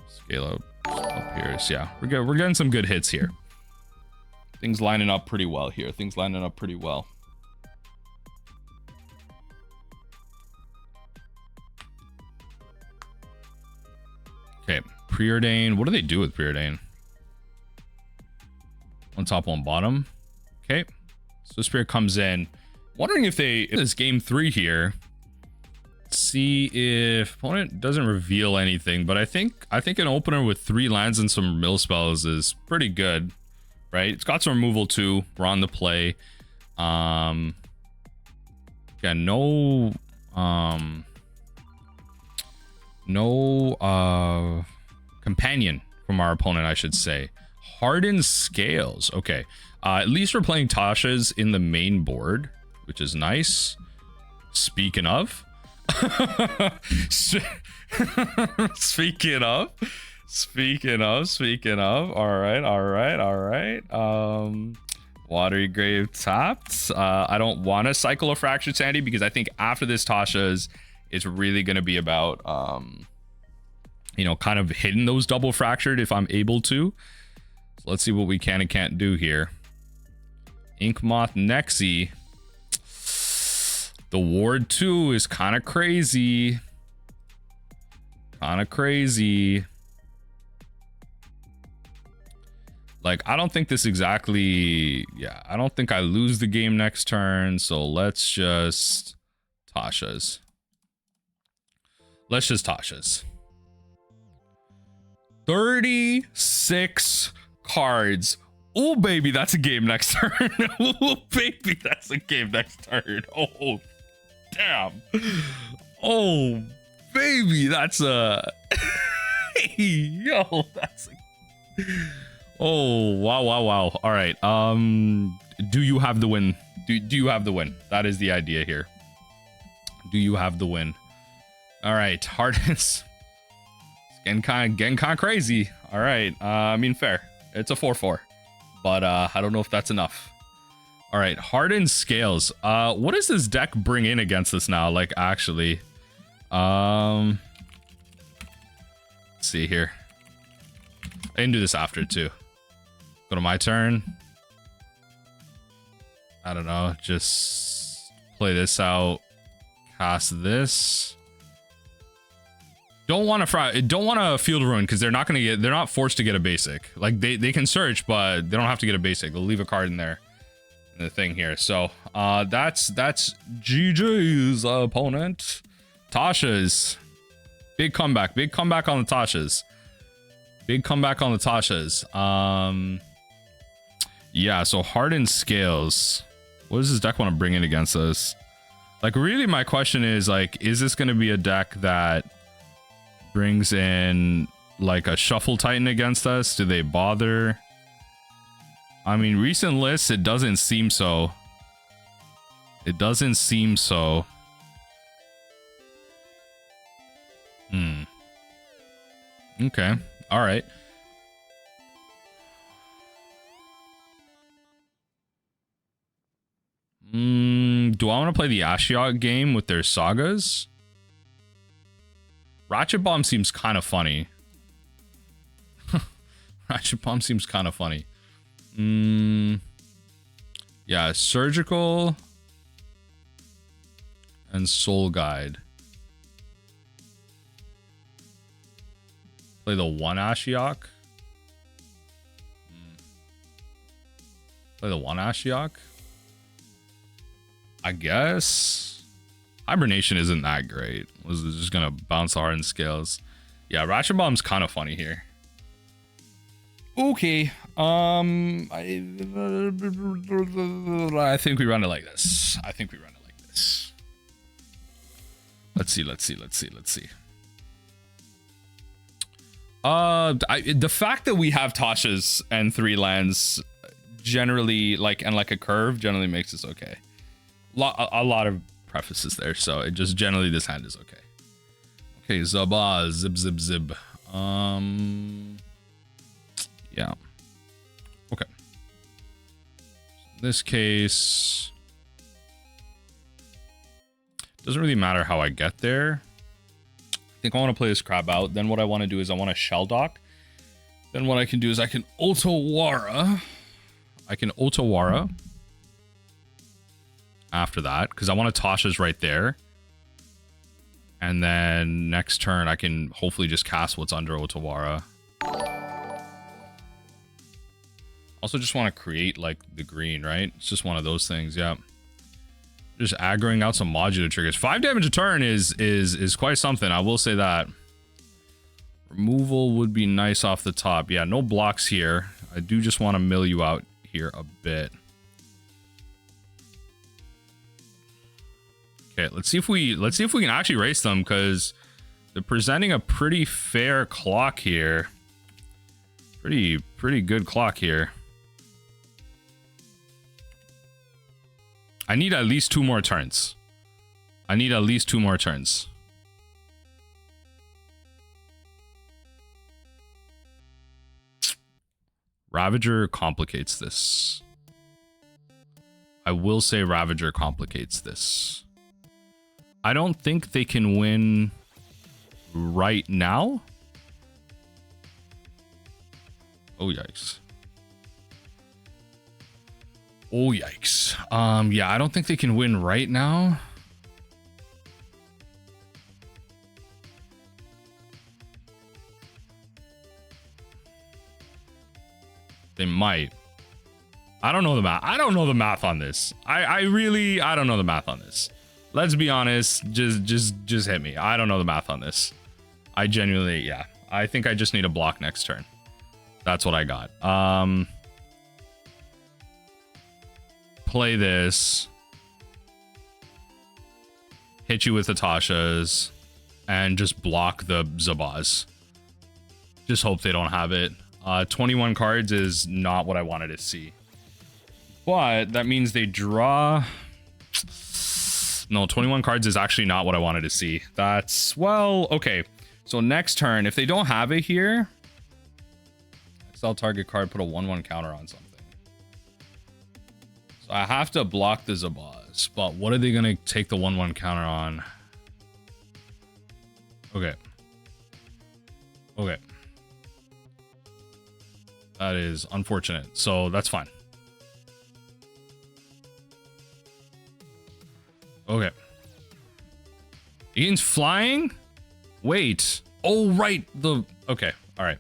Scale up, spell pierce. Yeah, we're getting some good hits here. Things lining up pretty well here. Things lining up pretty well. Okay, Preordain. What do they do with Preordain? One top, one bottom. Okay, so Spirit comes in. Wondering if they, this game 3 here, see if opponent doesn't reveal anything, but I think an opener with 3 lands and some mill spells is pretty good, right? It's got some removal too. We're on the play. Yeah, no companion from our opponent, I should say. Hardened Scales. Okay, at least we're playing Tasha's in the main board, which is nice. Speaking of, speaking of, all right. Watery Grave tapped. I don't want to cycle a Fractured Sanity because I think after this Tasha's, it's really going to be about, you know, kind of hitting those double fractured if I'm able to. So let's see what we can and can't do here. Inkmoth Nexi. The Ward 2 is kind of crazy. Like, I don't think this exactly... Yeah, I don't think I lose the game next turn. So let's just... Tasha's. Let's just Tasha's. 36 cards. Oh, baby, that's a game next turn. Oh, baby, that's a game next turn. Oh, damn. Oh, baby, that's a... Hey, yo, that's a... Oh, wow. All right. Do you have the win? Do you have the win? That is the idea here. Do you have the win? All right, Hardness. Getting kind of crazy. All right. I mean, fair. It's a 4/4. But I don't know if that's enough. All right, Hardened Scales. What does this deck bring in against us now? Like, actually, let's see here. I can do this after too. Go to my turn. I don't know. Just play this out. Cast this. Don't want to field ruin because they're not forced to get a basic. Like they can search, but they don't have to get a basic. They'll leave a card in there in the thing here. So that's GG's opponent. Tasha's big comeback on the Tasha's. Yeah, so Hardened Scales. What does this deck want to bring in against us? Like, really, my question is, like, is this going to be a deck that brings in like a Shuffle Titan against us? Do they bother? I mean, recent lists, it doesn't seem so. Okay. All right. Do I want to play the Ashiok game with their sagas? Ratchet Bomb seems kind of funny. Yeah, Surgical and Soul Guide. Play the one Ashiok. I guess. Hibernation isn't that great. Was just gonna bounce Hardened Scales. Yeah, Ratchet Bomb's kind of funny here. Okay. I think we run it like this. Let's see. The fact that we have Tasha's and 3 lands generally, like, and like a curve generally makes us okay. A lot of prefaces there. So it just generally this hand is okay. Okay, Zaba, zib. Yeah. Okay. In this case, doesn't really matter how I get there. I think I want to play this crab out. Then what I want to do is I want to Shelldock. Then what I can do is I can Otawara. After that, because I want to Tasha's right there. And then next turn, I can hopefully just cast what's under Otawara. Also just want to create like the green, right? It's just one of those things, yeah. Just aggroing out some modular triggers. 5 damage a turn is quite something, I will say that. Removal would be nice off the top. Yeah, no blocks here. I do just want to mill you out here a bit. Okay, let's see if we can actually race them, because they're presenting a pretty fair clock here. Pretty good clock here. I need at least 2 more turns. Ravager complicates this. I will say Ravager complicates this. I don't think they can win right now. Oh, yikes. Oh, yikes. Yeah, I don't think they can win right now. They might. I don't know the math. I don't know the math on this. I don't know the math on this. Let's be honest. Just hit me. I don't know the math on this. I genuinely, yeah. I think I just need a block next turn. That's what I got. Play this. Hit you with the Tashas. And just block the Zabaz. Just hope they don't have it. 21 cards is not what I wanted to see. But that means they draw... No, 21 cards is actually not what I wanted to see. That's, well, okay. So next turn, if they don't have it here, exile target card, put a 1/1 counter on something. So I have to block the Zabaz, but what are they going to take the 1/1 counter on? Okay. Okay. That is unfortunate. So that's fine. Okay. Ian's flying? Wait. Oh, right. Okay. All right.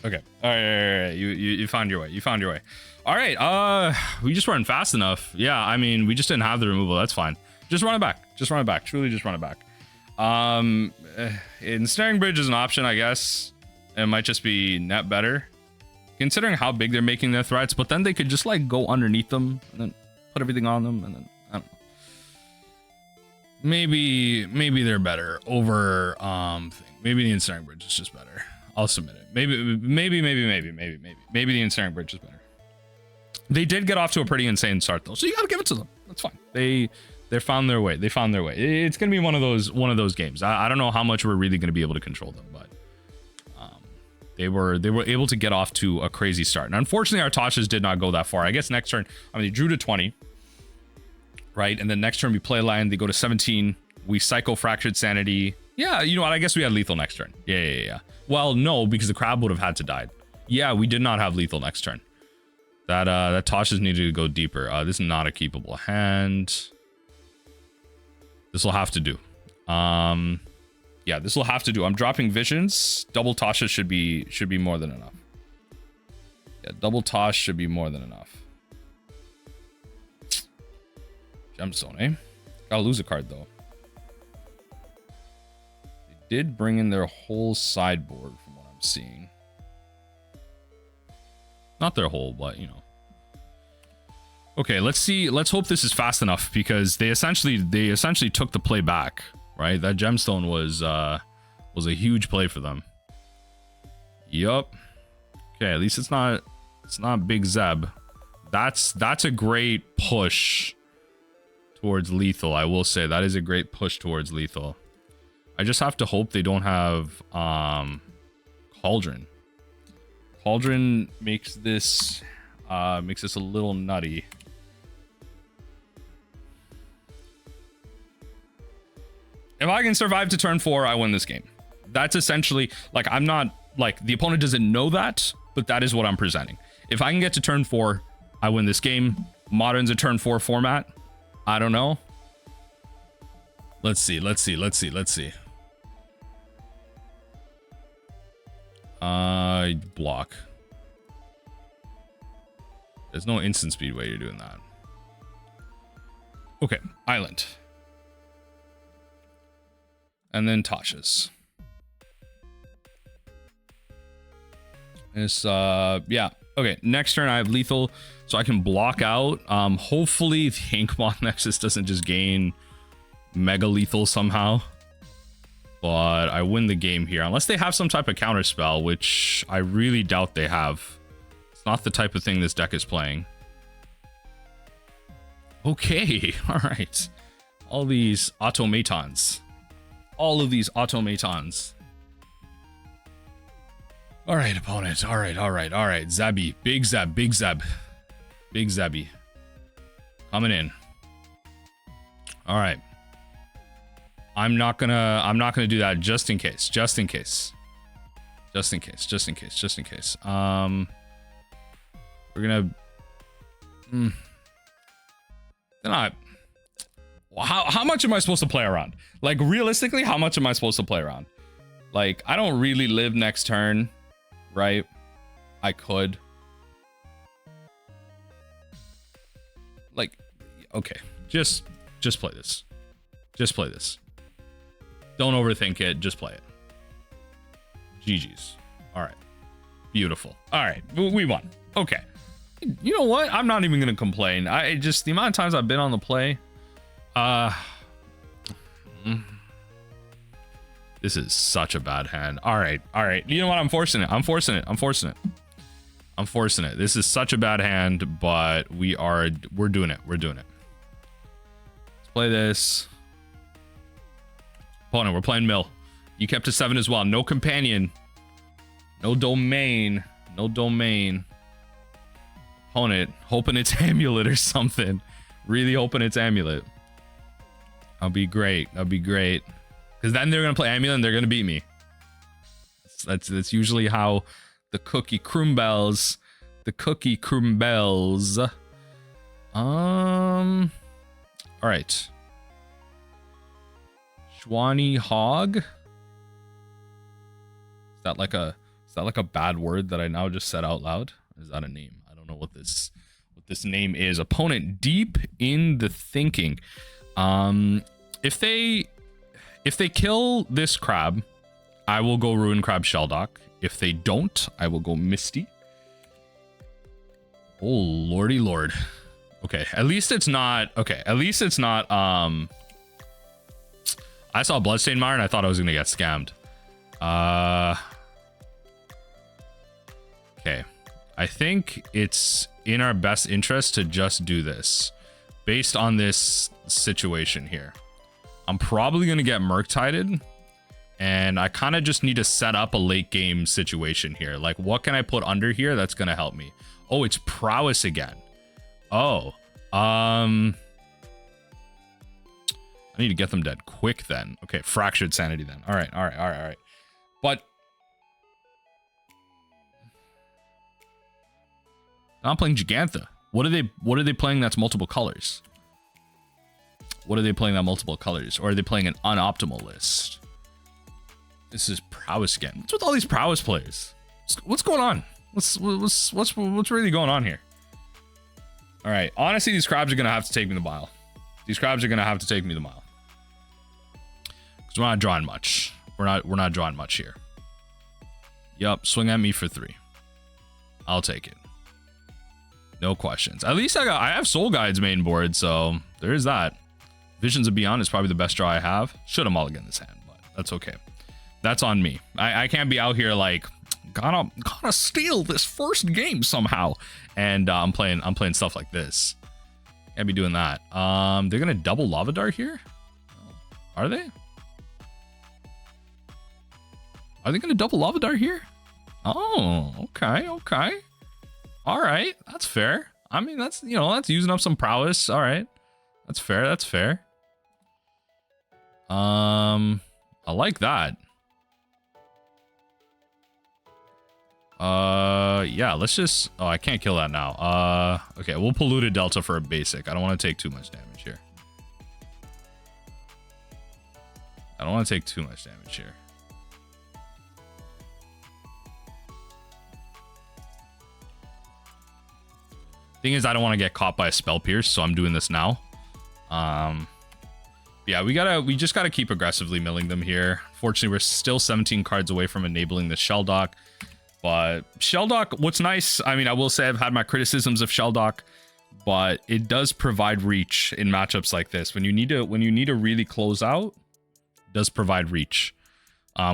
Okay. All right. You found your way. All right. We just weren't fast enough. Yeah. I mean, we just didn't have the removal. That's fine. Just run it back. Truly just run it back. Ensnaring Bridge is an option, I guess. It might just be net better, considering how big they're making their threats. But then they could just like go underneath them and then put everything on them, and then I don't know. Maybe they're better over maybe the Ensnaring Bridge is just better. I'll submit it. Maybe the Ensnaring Bridge is better. They did get off to a pretty insane start though, so you gotta give it to them. That's fine. They found their way. It's gonna be one of those games. I don't know how much we're really gonna be able to control them, but they were able to get off to a crazy start. And unfortunately, our Tashas did not go that far. I guess next turn, I mean, they drew to 20. Right, and then next turn we play land, they go to 17, we cycle Fractured Sanity. Yeah, you know what, I guess we had lethal next turn. Yeah. Well, no, because the crab would have had to die. Yeah, we did not have lethal next turn. That Tasha's needed to go deeper. This is not a keepable hand. This will have to do. Yeah, this will have to do. I'm dropping visions. Double Tasha should be more than enough. Yeah, double Tosh should be more than enough. Gemstone, eh? Gotta lose a card, though. They did bring in their whole sideboard, from what I'm seeing. Not their whole, but, you know. Okay, let's see. Let's hope this is fast enough, because they essentially took the play back, right? That Gemstone was a huge play for them. Yup. Okay, at least it's not Big Zeb. That's a great push towards lethal. I will say that is a great push towards lethal. I just have to hope they don't have Cauldron. Cauldron makes this a little nutty. If I can survive to turn 4, I win this game. That's essentially, like, I'm not, like, the opponent doesn't know that, but that is what I'm presenting. If I can get to turn 4, I win this game. Modern's a turn 4 format. I don't know. Let's see. Block. There's no instant speed way you're doing that. Okay, Island. And then Tasha's. This, yeah. Okay, next turn I have lethal, so I can block out. Hopefully the Inkmoth Nexus doesn't just gain mega lethal somehow. But I win the game here, unless they have some type of counter spell, which I really doubt they have. It's not the type of thing this deck is playing. Okay, all right. All these automatons. All of these automatons. All right, opponent. All right. Zabby, big Zab. Big Zabby. Coming in. All right. I'm not gonna do that just in case. We're gonna how much am I supposed to play around? Like, realistically, how much am I supposed to play around? Like, I don't really live next turn, right? I could. Like, okay, just play this. Just play this. Don't overthink it. Just play it. GG's. All right. Beautiful. All right. We won. Okay. You know what? I'm not even going to complain. I just, the amount of times I've been on the play. This is such a bad hand. All right. You know what? I'm forcing it. This is such a bad hand, but we're doing it. Let's play this. Opponent, we're playing mill. You kept to 7 as well. No companion. No domain. Opponent, hoping it's amulet or something. Really hoping it's amulet. That'll be great. Because then they're gonna play amulet and they're gonna beat me. That's usually how the cookie crumbles. All right. Schwani Hog. Is that like a bad word that I now just said out loud? Or is that a name? I don't know what this name is. Opponent, deep in the thinking. If they kill this crab, I will go Ruin Crab Shelldock. If they don't, I will go Misty. Oh lordy lord. Okay, at least it's not I saw Bloodstained Mire and I thought I was gonna get scammed. Okay. I think it's in our best interest to just do this. Based on this situation here. I'm probably gonna get Murktided. And I kind of just need to set up a late game situation here. Like, what can I put under here that's gonna help me? Oh, it's Prowess again. Oh. I need to get them dead quick then. Okay, Fractured Sanity then. All right. But I'm playing Gigantha. What are they playing that's multiple colors? Or are they playing an unoptimal list? This is Prowess again. What's with all these Prowess players? What's going on? What's really going on here? All right. Honestly, these crabs are gonna have to take me the mile. Because we're not drawing much. We're not drawing much here. Yup, swing at me for 3. I'll take it. No questions. At least I have Soul Guide's main board, so there is that. Visions of Beyond is probably the best draw I have. Should have mulliganed this hand, but that's okay. That's on me. I can't be out here like gotta steal this first game somehow. And I'm playing stuff like this. Can't be doing that. They're gonna double Lava Dart here? Are they? Are they gonna double Lava Dart here? Oh, okay, okay. All right, that's fair. I mean, that's, you know, that's using up some prowess. All right, that's fair, that's fair. I like that. Yeah, let's just, oh, I can't kill that now. Okay, we'll Polluted Delta for a basic. I don't want to take too much damage here. I don't want to take too much damage here. Thing is, I don't want to get caught by a Spell Pierce, so I'm doing this now. Yeah, we just gotta keep aggressively milling them here. Fortunately, we're still 17 cards away from enabling the Shelldock. But Shelldock, what's nice, I mean, I will say I've had my criticisms of Shelldock, but it does provide reach in matchups like this. When you need to really close out, it does provide reach.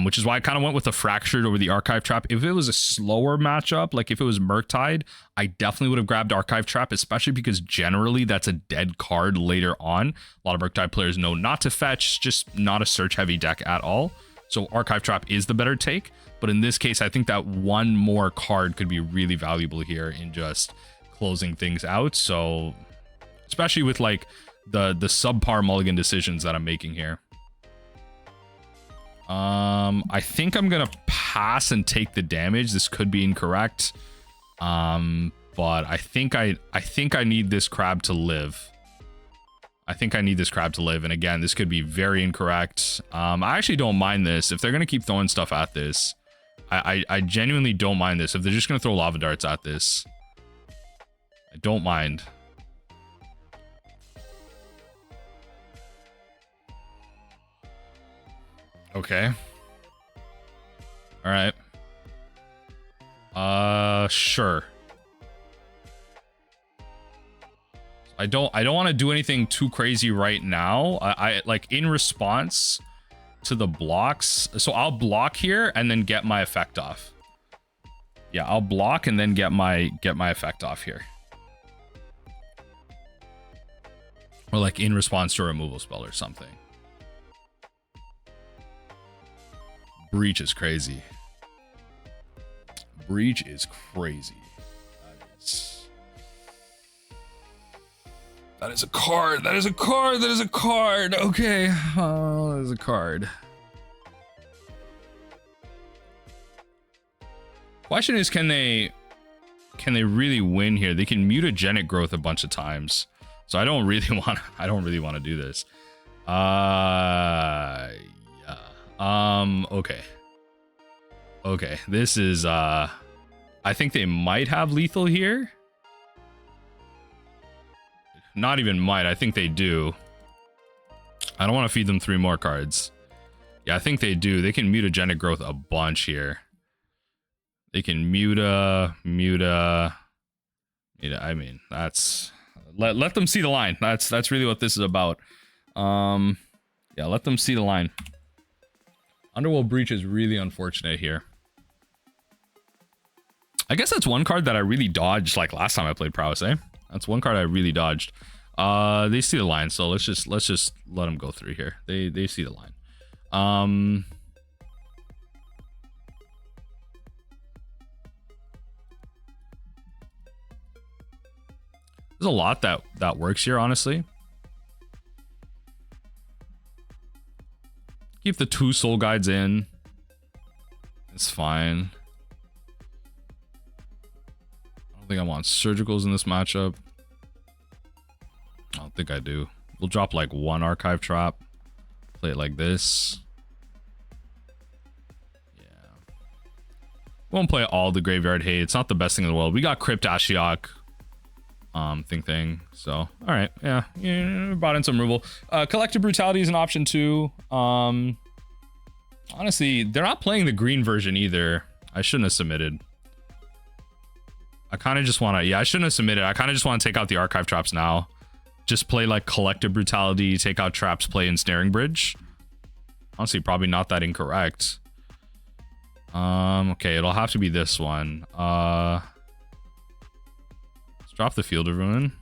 Which is why I kind of went with the Fractured over the Archive Trap. If it was a slower matchup, like if it was Murktide, I definitely would have grabbed Archive Trap, especially because generally that's a dead card later on. A lot of Murktide players know not to fetch, just not a search heavy deck at all. So Archive Trap is the better take. But in this case, I think that one more card could be really valuable here in just closing things out. So especially with like the subpar mulligan decisions that I'm making here. I think I'm gonna pass and take the damage. This could be incorrect. But I think I need this crab to live. I think I need this crab to live. And again, this could be very incorrect. I actually don't mind this. If they're gonna keep throwing stuff at this, I genuinely don't mind this. If they're just gonna throw lava darts at this, I don't mind. Okay. All right. Sure. I don't want to do anything too crazy right now. I like in response to the blocks. So I'll block here and then get my effect off. Yeah, I'll block and then get my effect off here. Or like in response to a removal spell or something. Breach is crazy. Breach is crazy. That is a card. That is a card. That is a card. Okay. Oh, that is a card. Question is, can they really win here? They can mutagenic growth a bunch of times. So I don't really want to do this. Yeah. Okay. Okay, this is, I think they might have lethal here. Not even might, I think they do. I don't want to feed them 3 more cards. Yeah, I think they do. They can mutagenic growth a bunch here. They can I mean, that's... Let them see the line. That's really what this is about. Yeah, let them see the line. Underworld Breach is really unfortunate here. I guess that's one card that I really dodged like last time I played Prowess, eh? That's one card I really dodged. They see the line, so let's just let them go through here. They see the line. There's a lot that works here, honestly. Keep the 2 soul guides in. It's fine. I don't think I want surgicals in this matchup. I don't think I do. We'll drop like 1 archive trap. Play it like this. Yeah. Won't play all the graveyard hate. It's not the best thing in the world. We got Crypt Ashiok. Thing. So, all right. Yeah. Brought in some removal. Collective Brutality is an option too. Honestly, they're not playing the green version either. I shouldn't have submitted. I kind of just want to, yeah, I shouldn't have submitted. I kind of just want to take out the archive traps now. Just play like Collective Brutality, take out traps, play Ensnaring Bridge. Honestly, probably not that incorrect. Okay, it'll have to be this one. Let's drop the Field of Ruin.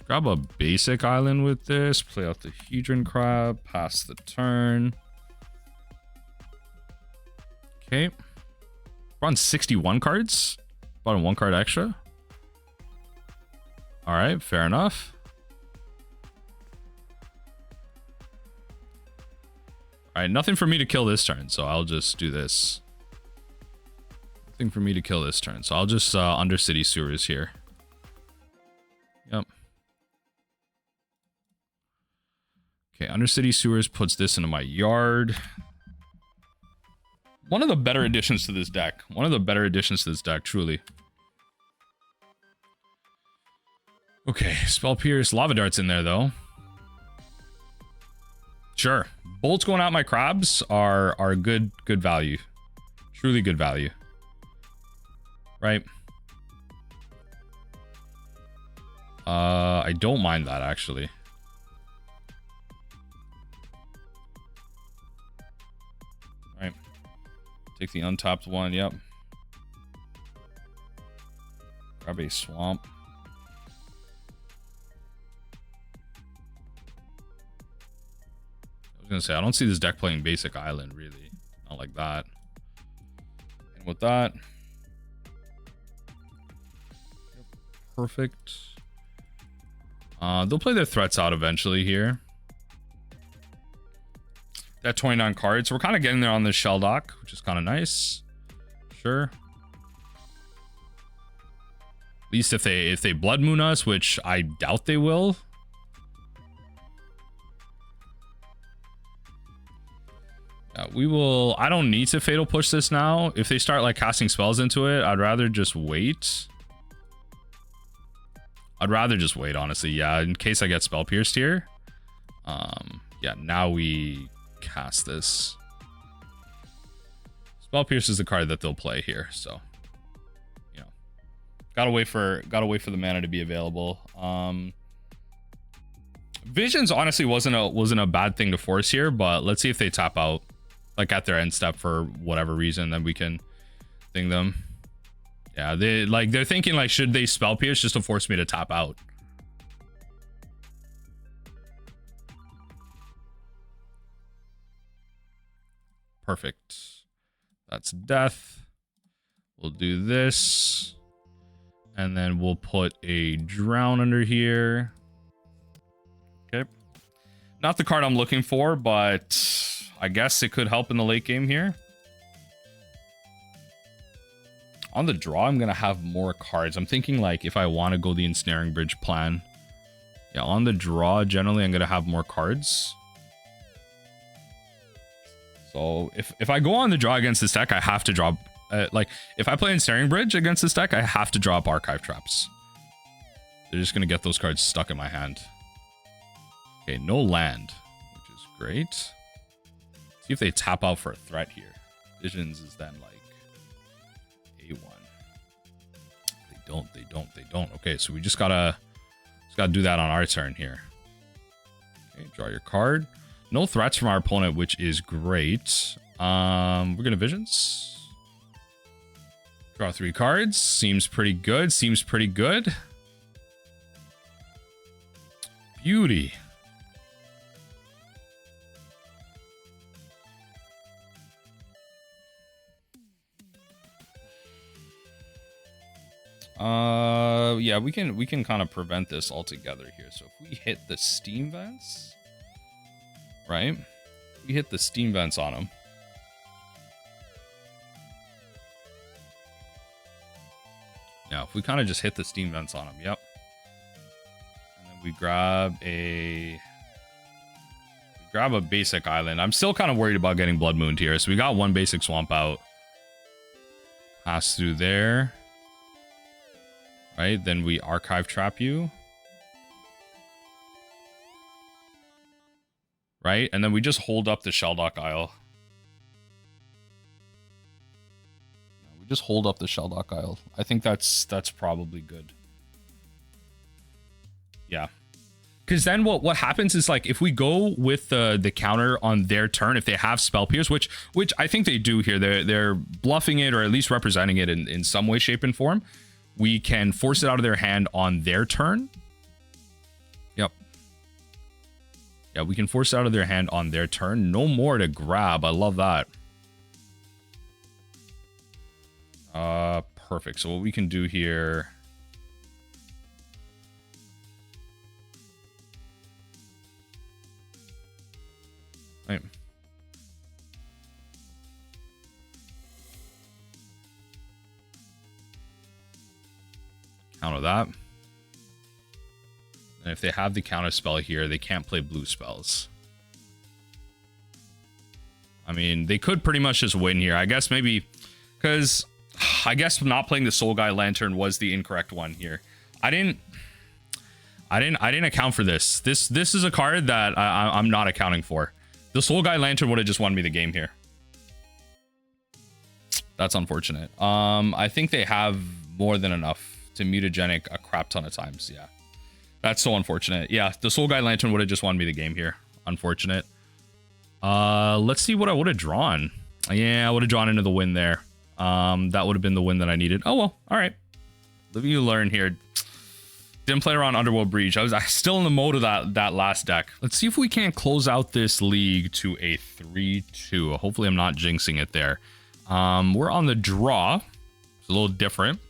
Grab a basic island with this. Play out the Hedron Crab. Pass the turn. Okay. We're on 61 cards. Bottom 1 card extra. All right, fair enough. All right, nothing for me to kill this turn, so I'll just do this. Nothing for me to kill this turn, so I'll just Undercity Sewers here. Yep. Okay, Undercity Sewers puts this into my yard. One of the better additions to this deck. One of the better additions to this deck, truly. Okay, Spell Pierce. Lava Dart's in there, though. Sure. Bolts going out my crabs are good value. Truly good value. Right? I don't mind that, actually. Right. Take the untapped one, yep. Grab a swamp. I was gonna say, I don't see this deck playing basic island, really. Not like that. And with that... Perfect. They'll play their threats out eventually here. That 29 cards. We're kind of getting there on this Shelldock, which is kind of nice. Sure. At least if they Blood Moon us, which I doubt they will. We will... I don't need to Fatal Push this now. If they start like casting spells into it, I'd rather just wait. I'd rather just wait, honestly. Yeah, in case I get Spell Pierced here. Yeah, now we cast this. Spell Pierce is the card that they'll play here, so you know, gotta wait for the mana to be available. Visions honestly wasn't a bad thing to force here, but let's see if they tap out like at their end step for whatever reason, then we can thing them. Yeah, they're thinking like, should they Spell Pierce just to force me to tap out? Perfect. That's death. We'll do this. And then we'll put a Drown under here. Okay. Not the card I'm looking for, but I guess it could help in the late game here. On the draw, I'm going to have more cards. I'm thinking like if I want to go the Ensnaring Bridge plan. Yeah, on the draw, generally I'm going to have more cards. So if I go on the draw against this deck, I have to draw... like, if I play Ensnaring Bridge against this deck, I have to draw up Archive Traps. They're just going to get those cards stuck in my hand. Okay, no land, which is great. See if they tap out for a threat here. Visions is then like A1. They don't. Okay, so we just gotta do that on our turn here. Okay, draw your card. No threats from our opponent, which is great. We're gonna Visions. Draw 3 cards. Seems pretty good. Beauty. Yeah, we can kind of prevent this altogether here. So if we hit the Steam Vents, right? We hit the Steam Vents on them. Now, if we kind of just hit the Steam Vents on them, yep. And then we grab a basic island. I'm still kind of worried about getting Blood Mooned here. So we got one basic swamp out. Pass through there. Right, then we Archive Trap you. Right, and then we just hold up the Shelldock Isle. We just hold up the Shelldock Isle. I think that's probably good. Yeah. Because then what happens is, like, if we go with the counter on their turn, if they have Spell Pierce, which I think they do here, they're bluffing it or at least representing it in some way, shape, and form. We can force it out of their hand on their turn. Yeah, we can force it out of their hand on their turn. No more to grab. I love that. Perfect. So what we can do here... Right. Counter that. And if they have the counter spell here, they can't play blue spells. I mean, they could pretty much just win here. I guess maybe because I guess not playing the Soul Guy Lantern was the incorrect one here. I didn't account for this. This is a card that I'm not accounting for. The Soul Guy Lantern would have just won me the game here. That's unfortunate. I think they have more than enough to mutagenic a crap ton of times. Yeah. That's so unfortunate. Yeah, the Soul Guy Lantern would have just won me the game here. Unfortunate. Let's see what I would have drawn. Yeah, I would have drawn into the win there. That would have been the win that I needed. Oh, well. All right. Living you learn here. Didn't play around Underworld Breach. I was still in the mode of that last deck. Let's see if we can't close out this league to a 3-2. Hopefully I'm not jinxing it there. We're on the draw. It's a little different.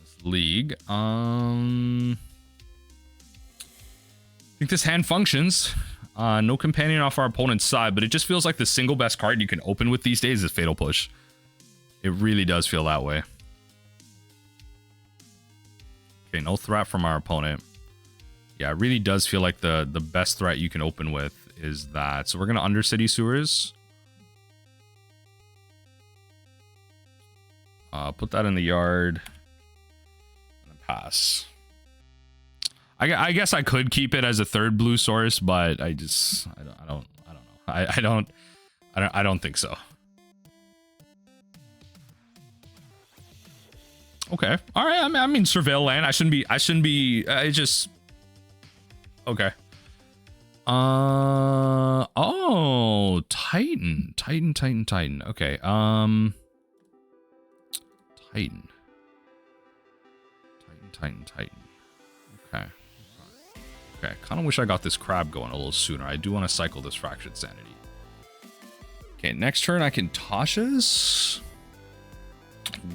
This league. I think this hand functions. No companion off our opponent's side, but it just feels like the single best card you can open with these days is Fatal Push. It really does feel that way. Okay, no threat from our opponent. Yeah, it really does feel like the best threat you can open with is that. So we're going to Undercity Sewers. Put that in the yard. And then pass. I guess I could keep it as a third blue source, but I don't know. I don't think so. Okay. All right. I mean, Surveil land. I shouldn't be. I just. Okay. Oh, Titan. Okay. Titan. Okay. Okay. Kind of wish I got this crab going a little sooner. I do want to cycle this Fractured Sanity. Okay. Next turn, I can Tasha's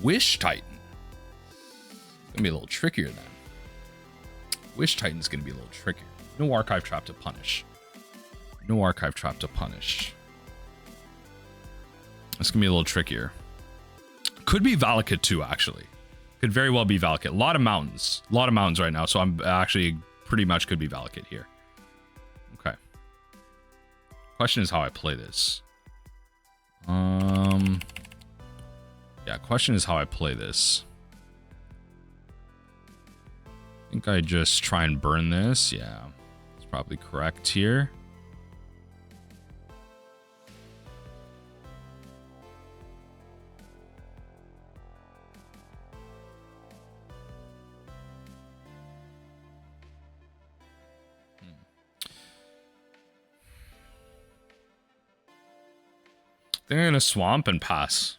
Wish Titan. Gonna be a little trickier then. Wish Titan's gonna be a little trickier. No Archive Trap to punish. No Archive Trap to punish. It's gonna be a little trickier. Could be Valakut too, actually. Could very well be Valakut. A lot of mountains. A lot of mountains right now, so I'm actually pretty much could be Valakut here. Okay. Question is how I play this. Yeah, question is how I play this. I think I just try and burn this. Yeah, it's probably correct here. I think I'm gonna swamp and pass.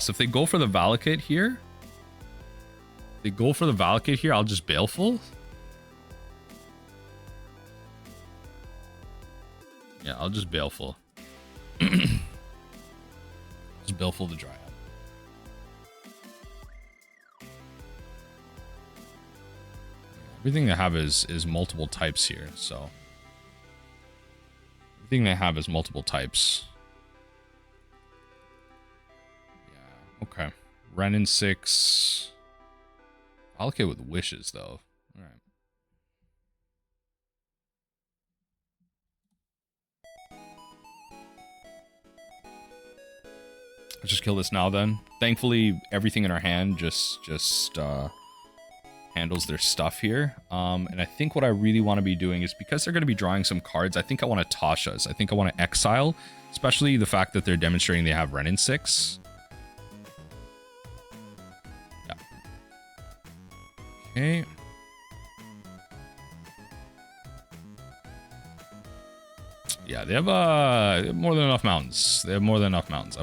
If they go for the Valakut here, I'll just Baleful. Yeah, I'll just Baleful. Just Baleful the Dryad. Everything they have is multiple types here, so. Everything they have is multiple types. Yeah, okay. Renin 6. Valakut with wishes, though. All right. Let's just kill this now, then. Thankfully, everything in our hand just handles their stuff here. And I think what I really want to be doing is, because they're going to be drawing some cards, I think I want to Tasha's. I think I want to exile, especially the fact that they're demonstrating they have Renin 6. Okay. Yeah, they have more than enough mountains. I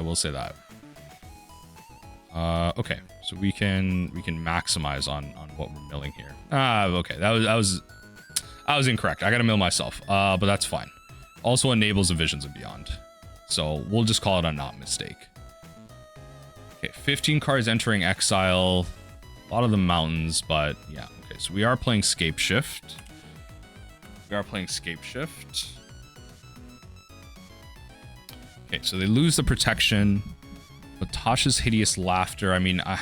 will say that. Okay, so we can maximize on what we're milling here. Okay, I was incorrect. I gotta mill myself, but that's fine. Also enables the Visions of Beyond, so we'll just call it a not mistake. Okay, 15 cards entering exile. A lot of the mountains, but yeah. Okay, so we are playing Scape Shift. Okay, so they lose the protection. But Tasha's Hideous Laughter, I mean, I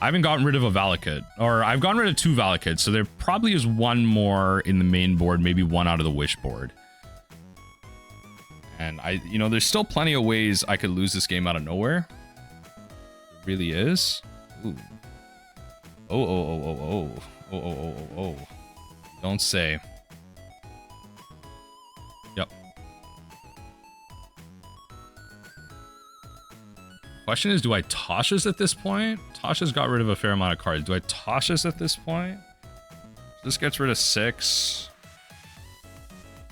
haven't gotten rid of a Valakut, or I've gotten rid of 2 Valakuts, so there probably is one more in the main board, maybe one out of the wish board. And you know, there's still plenty of ways I could lose this game out of nowhere. It really is. Ooh. Oh. Don't say. Yep. Question is, do I Tasha's at this point? Tasha's got rid of a fair amount of cards. Do I Tasha's at this point? This gets rid of 6.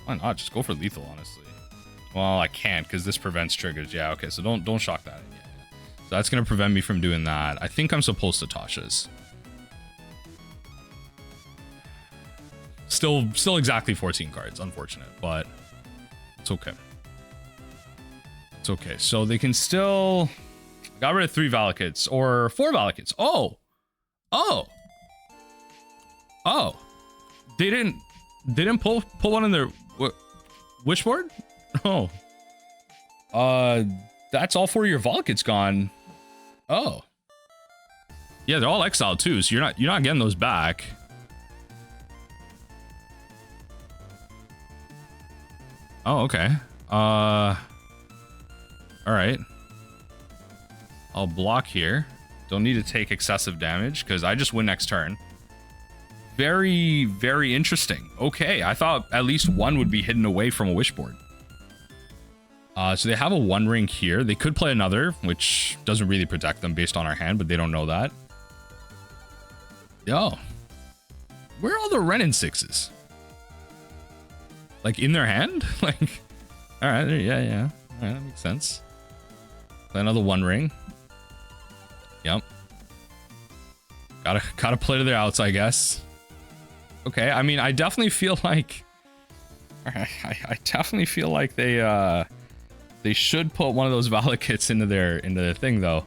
Why not? Just go for lethal, honestly. Well, I can't because this prevents triggers. Yeah, okay, so don't shock that. Yeah. So that's gonna prevent me from doing that. I think I'm supposed to Tasha's. Still exactly 14 cards, unfortunate, but it's okay. It's okay. So they can still got rid of 3 Valakuts or 4 Valakuts. Oh. They didn't pull one in their wish board? Oh. That's all 4 of your Valakuts gone. Oh. Yeah, they're all exiled too, so you're not getting those back. Oh, okay. All right. I'll block here. Don't need to take excessive damage because I just win next turn. Very, very interesting. Okay, I thought at least one would be hidden away from a wish board. So they have a 1 ring here. They could play another, which doesn't really protect them based on our hand, but they don't know that. Yo. Where are all the Renin 6s? Like in their hand? Like, all right, yeah. All right, that makes sense. Play another 1 ring. Yep. Gotta play to their outs, I guess. Okay, I mean, I definitely feel like I definitely feel like they should put one of those Valakuts into their thing though.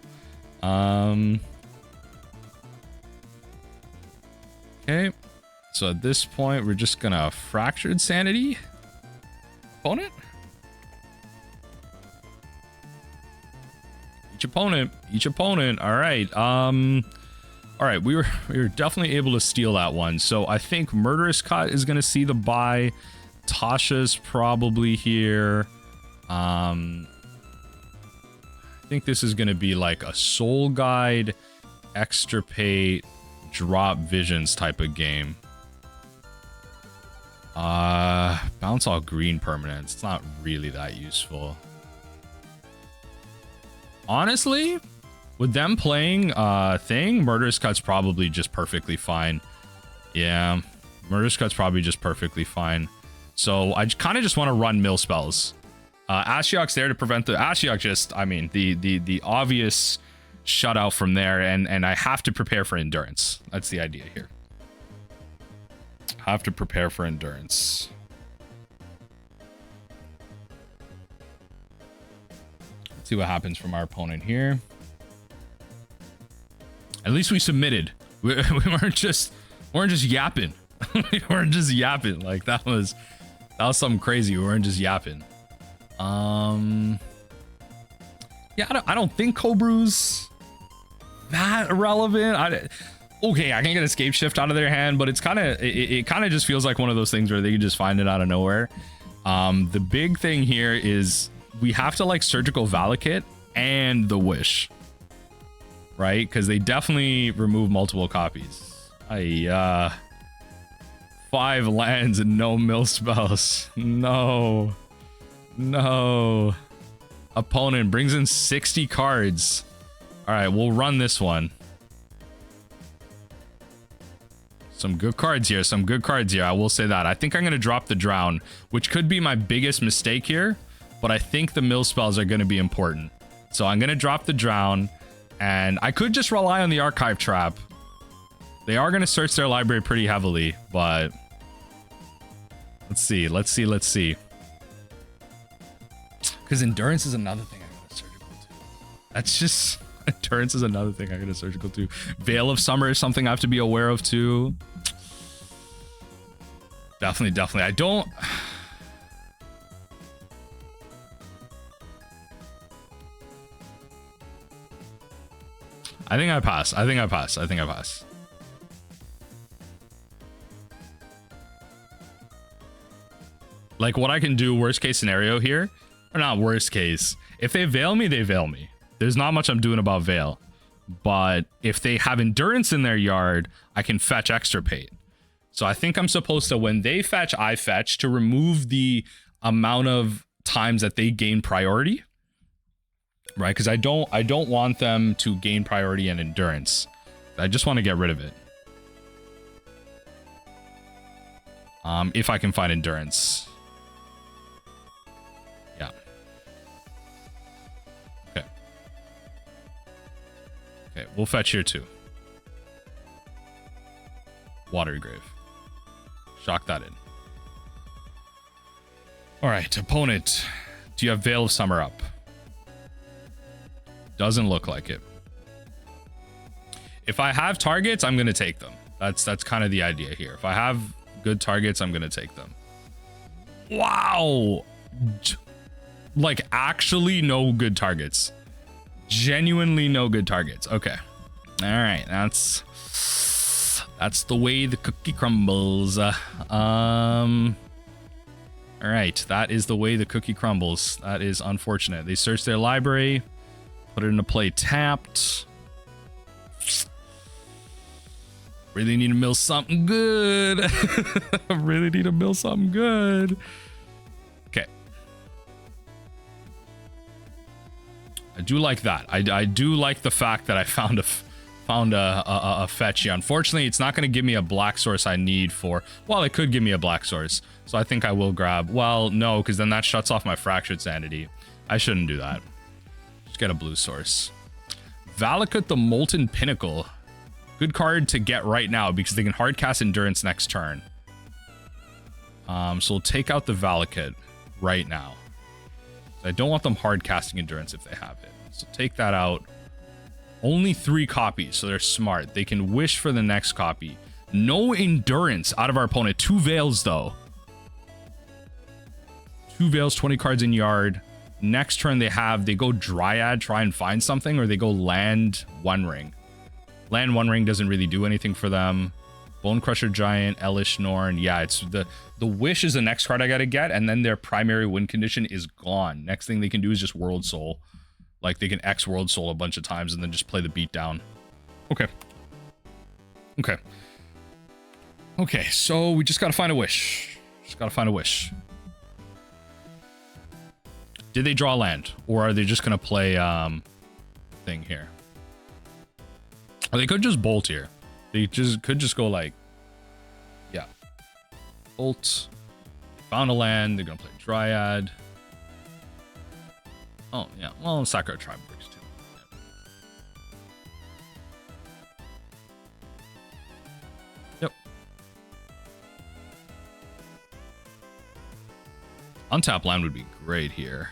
Okay. So at this point, we're just gonna Fractured Sanity opponent. Each opponent. All right. All right. We were definitely able to steal that one. So I think Murderous Cut is gonna see the buy. Tasha's probably here. I think this is gonna be like a Soul Guide, Extirpate, drop Visions type of game. Bounce all green permanents. It's not really that useful. Honestly, with them playing thing, Murderous Cut's probably just perfectly fine. Yeah, Murderous Cut's probably just perfectly fine. So I kind of just want to run mill spells. Ashiok's there to prevent the Ashiok. Just, I mean, the obvious shutout from there, and I have to prepare for endurance. That's the idea here. Have to prepare for endurance. Let's see what happens from our opponent here. At least we submitted. We weren't just yapping. We weren't just yapping. Like that was something crazy. We weren't just yapping. Yeah, I don't think Cobru's that irrelevant. Okay, I can get Escape Shift out of their hand, but it's it kind of just feels like one of those things where they can just find it out of nowhere. The big thing here is we have to like Surgical Valakut and the Wish, right? Because they definitely remove multiple copies. 5 lands and no mill spells. No. Opponent brings in 60 cards. All right, we'll run this one. Some good cards here. I will say that. I think I'm going to drop the Drown, which could be my biggest mistake here, but I think the mill spells are going to be important. So I'm going to drop the Drown. And I could just rely on the archive trap. They are going to search their library pretty heavily, but let's see. Because endurance is another thing I got to surgical to. That's just endurance is another thing I got to surgical to. Veil of Summer is something I have to be aware of too. Definitely. I don't. I think I pass. Like what I can do, worst case scenario here, or not worst case. If they veil me, they veil me. There's not much I'm doing about veil. But if they have endurance in their yard, I can fetch Extirpate. So I think I'm supposed to, when they fetch, I fetch to remove the amount of times that they gain priority. Right? Because I don't want them to gain priority and endurance. I just want to get rid of it. If I can find endurance. Yeah. Okay, we'll fetch here too. Watery Grave. Shock that in. Alright, opponent. Do you have Veil of Summer up? Doesn't look like it. If I have targets, I'm gonna take them. That's kind of the idea here. If I have good targets, I'm gonna take them. Wow! Like, actually no good targets. Genuinely no good targets. Okay. Alright, that's the way the cookie crumbles. Alright, that is the way the cookie crumbles. That is unfortunate. They searched their library, put it into play tapped. Really need to mill something good. Really need to mill something good. Okay. I do like that. I do like the fact that I found a fetch here. Unfortunately, it's not going to give me a black source I need for... Well, it could give me a black source. So I think I will grab... Well, no, because then that shuts off my Fractured Sanity. I shouldn't do that. Just get a blue source. Valakut the Molten Pinnacle. Good card to get right now because they can hardcast Endurance next turn. So we'll take out the Valakut right now. I don't want them hardcasting Endurance if they have it. So take that out. Only 3 copies, so they're smart. They can wish for the next copy. No Endurance out of our opponent. 2 Veils, though. 2 Veils, 20 cards in yard. Next turn they go Dryad, try and find something, or they go Land One Ring. Land One Ring doesn't really do anything for them. Bone Crusher Giant, Elish Norn. Yeah, it's the Wish is the next card I gotta get, and then their primary win condition is gone. Next thing they can do is just World Soul. Like, they can X World Soul a bunch of times and then just play the beat down. Okay. Okay, so we just gotta find a wish. Did they draw land? Or are they just gonna play, thing here? Or they could just bolt here. They could just go like... Yeah. Bolt. Found a land. They're gonna play Dryad. Oh, yeah. Well, Sakura Tribe works too. Yep. Untap land would be great here.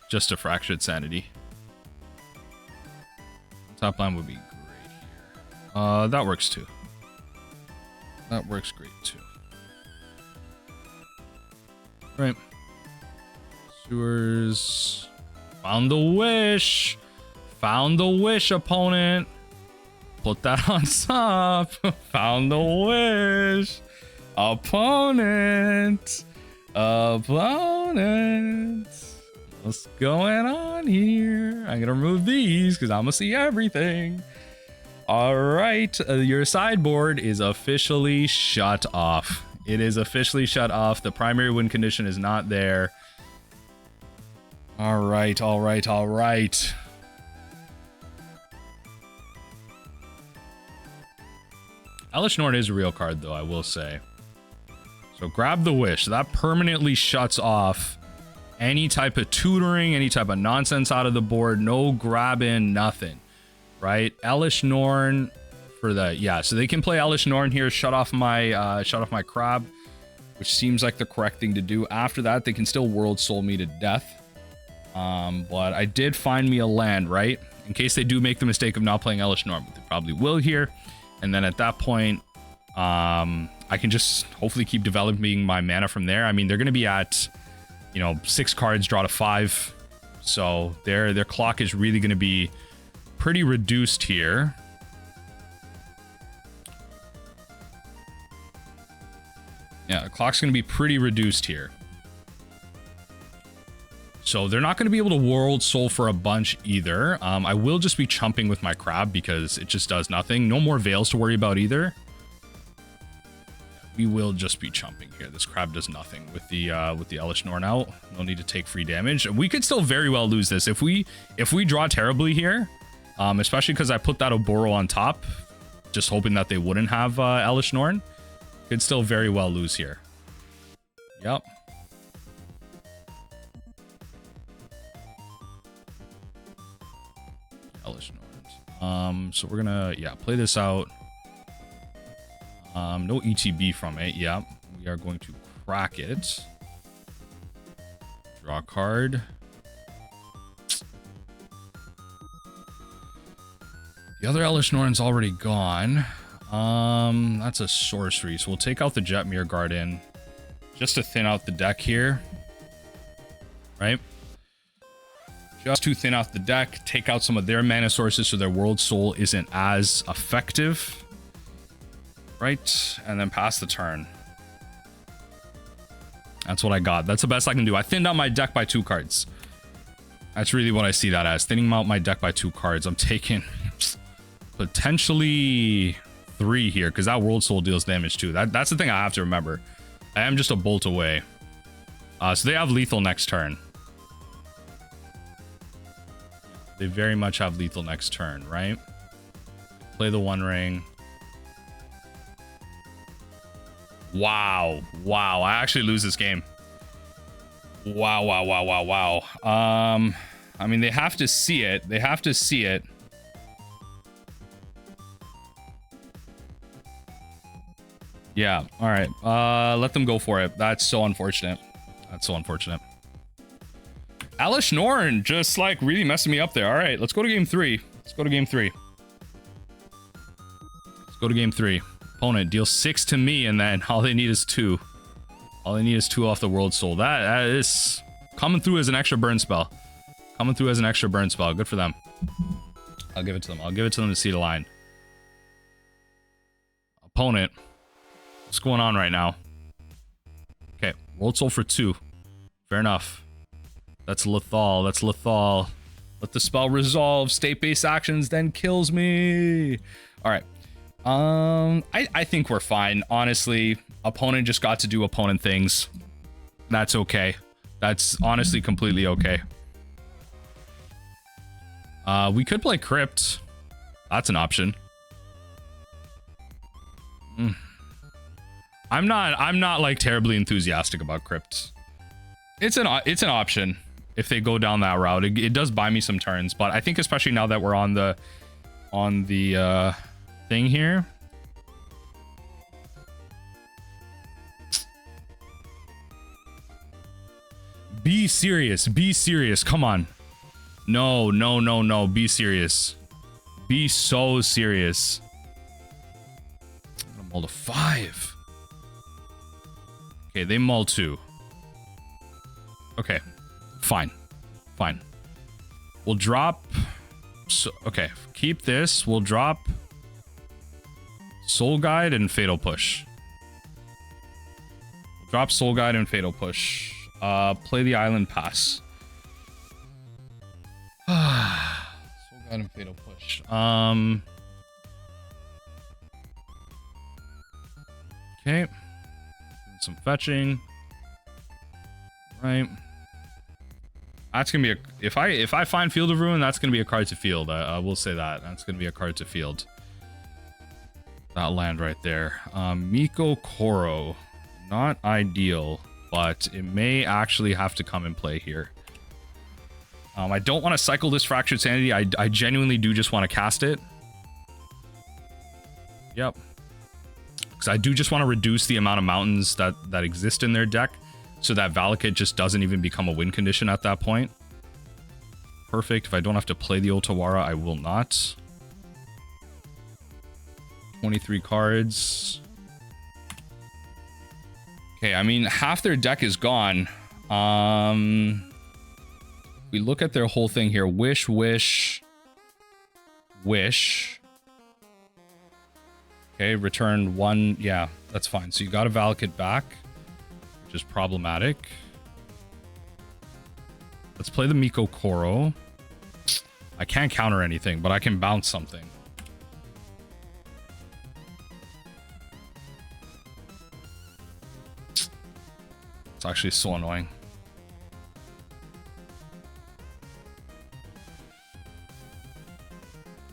Just a Fractured Sanity. Untap land would be great here. That works too. That works great too. Right. Sewers. Found the wish. Found the wish, opponent. Put that on top. Found the wish. Opponent. What's going on here? I'm gonna remove these because I'm gonna see everything. All right, your sideboard is officially shut off. It is officially shut off. The primary win condition is not there. All right. Elish Norn is a real card, though, I will say. So grab the wish. That permanently shuts off any type of tutoring, any type of nonsense out of the board. No grabbing, nothing. Right? Elish Norn for the, yeah, so they can play Elish Norn here, shut off my crab, which seems like the correct thing to do. After that, they can still World Soul me to death. But I did find me a land, right? In case they do make the mistake of not playing Elish Norn, but they probably will here. And then at that point, I can just hopefully keep developing my mana from there. I mean, they're going to be at, you know, 6 cards, draw to 5. So their clock is really going to be pretty reduced here. Yeah, the clock's going to be pretty reduced here. So they're not going to be able to World Soul for a bunch either. I will just be chumping with my crab because it just does nothing. No more Veils to worry about either. We will just be chumping here. This crab does nothing with the Elish Norn out. No need to take free damage. We could still very well lose this if we draw terribly here, especially because I put that Oboro on top, just hoping that they wouldn't have Elish Norn. Could still very well lose here. Yep. Elish Norns. So we're gonna, yeah, play this out. No ETB from it. Yeah, we are going to crack it. Draw a card. The other Elish Norn's already gone. That's a sorcery, so we'll take out the Jetmir Garden just to thin out the deck here. Right? Just to thin out the deck, take out some of their mana sources so their World Soul isn't as effective. Right? And then pass the turn. That's what I got. That's the best I can do. I thinned out my deck by 2 cards. That's really what I see that as. Thinning out my deck by 2 cards. I'm taking potentially 3 here because that World Soul deals damage too. That's the thing I have to remember. I am just a bolt away. So they have lethal next turn. They very much have lethal next turn, right? Play the One Ring. Wow. Wow. I actually lose this game. Wow. Wow. Wow. Wow. Wow. I mean, they have to see it. They have to see it. Yeah. All right. Let them go for it. That's so unfortunate. That's so unfortunate. Elish Norn just like really messing me up there. All right. Let's go to game 3. Let's go to game 3. Let's go to game 3. Opponent deals 6 to me, and then all they need is 2. All they need is 2 off the World Soul. That is coming through as an extra burn spell. Coming through as an extra burn spell. Good for them. I'll give it to them. I'll give it to them to see the line. Opponent. What's going on right now? Okay. World Soul for 2. Fair enough. That's lethal. That's lethal. Let the spell resolve. State-based actions then kills me. All right. I think we're fine. Honestly, opponent just got to do opponent things. That's okay. That's honestly completely okay. We could play Crypt. That's an option. I'm not like terribly enthusiastic about Crypt. It's an option if they go down that route. It does buy me some turns, but I think especially now that we're on the thing here. Be serious. Be serious. Come on. No, no, no, no. Be serious. Be so serious. I'm gonna mull to 5. Okay, they mull 2. Okay. Fine. Fine. We'll drop... So, okay, keep this. We'll drop Soul Guide and Fatal Push. We'll drop Soul Guide and Fatal Push. Play the Island Pass. Soul Guide and Fatal Push. Okay. Some fetching. Right. That's gonna be a if I find Field of Ruin, that's gonna be a card to field. I will say that. That's gonna be a card to field. That land right there. Mikokoro. Not ideal, but it may actually have to come in play here. I don't want to cycle this Fractured Sanity. I genuinely do just want to cast it. Yep. Because I do just want to reduce the amount of mountains that exist in their deck, so that Valakut just doesn't even become a win condition at that point. Perfect. If I don't have to play the Otawara, I will not. 23 cards. Okay, I mean, half their deck is gone. We look at their whole thing here. Wish, wish, wish. Okay, return one. Yeah, that's fine. So you got a Valakut back, which is problematic. Let's play the Mikokoro. I can't counter anything, but I can bounce something. It's actually so annoying.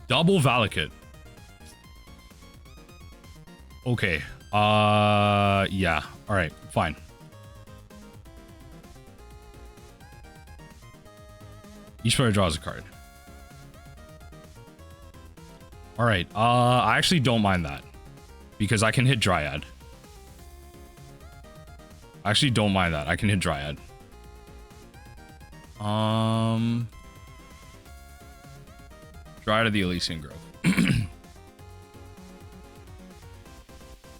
Double Valakut. Okay. Yeah. All right. Fine. Each player draws a card. All right. I actually don't mind that because I can hit Dryad. I actually don't mind that. I can hit Dryad. Dryad of the Elysian Grove.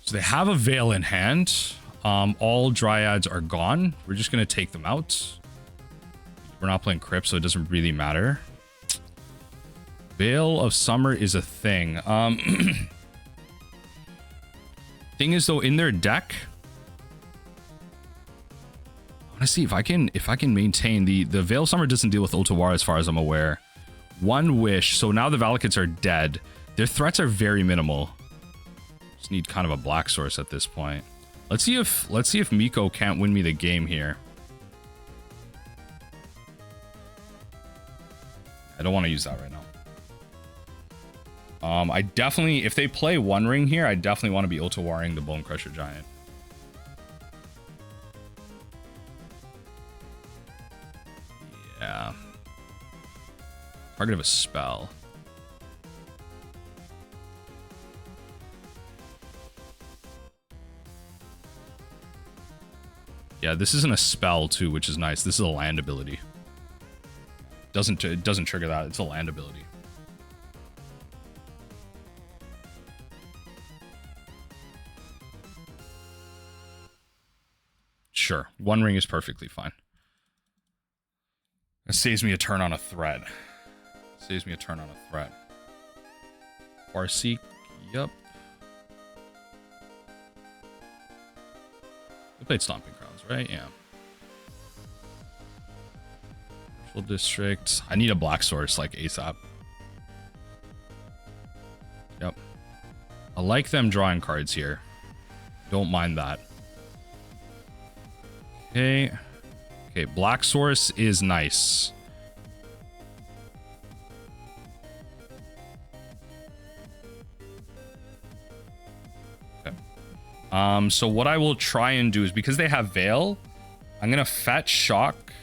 So they have a Veil in hand. All Dryads are gone. We're just going to take them out. We're not playing Crypt, so it doesn't really matter. Veil of Summer is a thing. Thing is, though, in their deck, I want to see if I can maintain the Veil of Summer doesn't deal with Otawara as far as I'm aware. One wish. So now the Valakuts are dead. Their threats are very minimal. Just need kind of a black source at this point. Let's see if Miko can't win me the game here. I don't want to use that right now. I definitely, if they play One Ring here, I definitely want to be Otawaring the Bone Crusher Giant. Yeah. Target of a spell. Yeah, this isn't a spell too, which is nice. This is a land ability. It doesn't trigger that. It's a land ability. Sure, One Ring is perfectly fine. It saves me a turn on a threat. Saves me a turn on a threat. Farseek, yep. We played Stomping Grounds, right? Yeah. Full District. I need a black source like ASAP. Yep. I like them drawing cards here. Don't mind that. Okay. Okay, black source is nice. Okay. So what I will try and do is, because they have Veil, I'm gonna fetch Shock.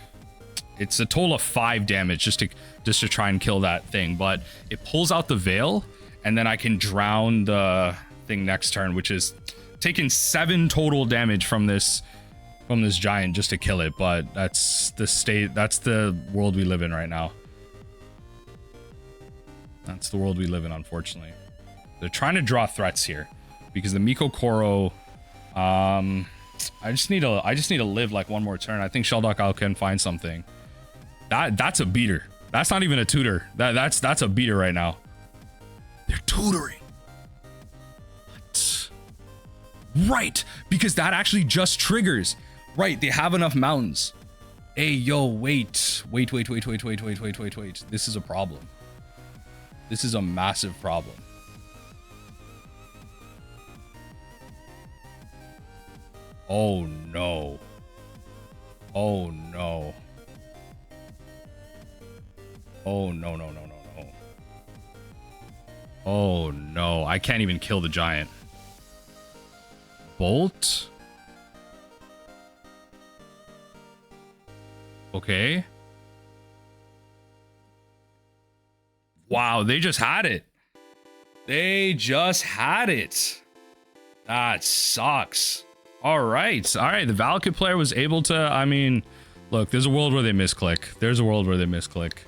It's a total of 5 damage just to try and kill that thing, but it pulls out the Veil, and then I can drown the thing next turn, which is taking 7 total damage from this giant just to kill it. But that's the world we live in right now. That's the world we live in, unfortunately. They're trying to draw threats here because the Mikokoro, I just need to live like one more turn. I think Shelldock Isle can find something. That's a beater. That's not even a tutor. That's a beater right now. They're tutoring. What? Right, because that actually just triggers. Right, they have enough mountains. Hey, yo, wait. This is a problem. This is a massive problem. Oh no. Oh no. Oh no, no, no, no, no. Oh no, I can't even kill the giant. Bolt? Okay. Wow, they just had it. They just had it. That sucks. All right. The Valakut player was able to, I mean, look, there's a world where they misclick. There's a world where they misclick.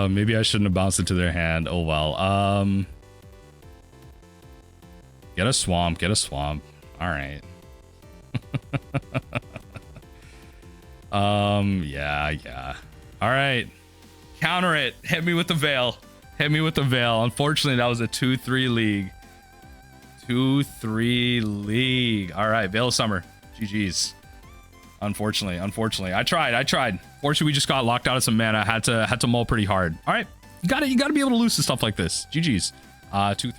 Maybe I shouldn't have bounced it to their hand. Oh well. Get a swamp. Get a swamp. All right. Yeah. All right. Counter it. Hit me with the veil. Hit me with the veil. Unfortunately, that was a 2-3 league. 2-3 league. All right. Veil of Summer. GG's. Unfortunately. I tried. Fortunately, we just got locked out of some mana. Had to mull pretty hard. All right. You gotta be able to lose to stuff like this. GG's. 2-3.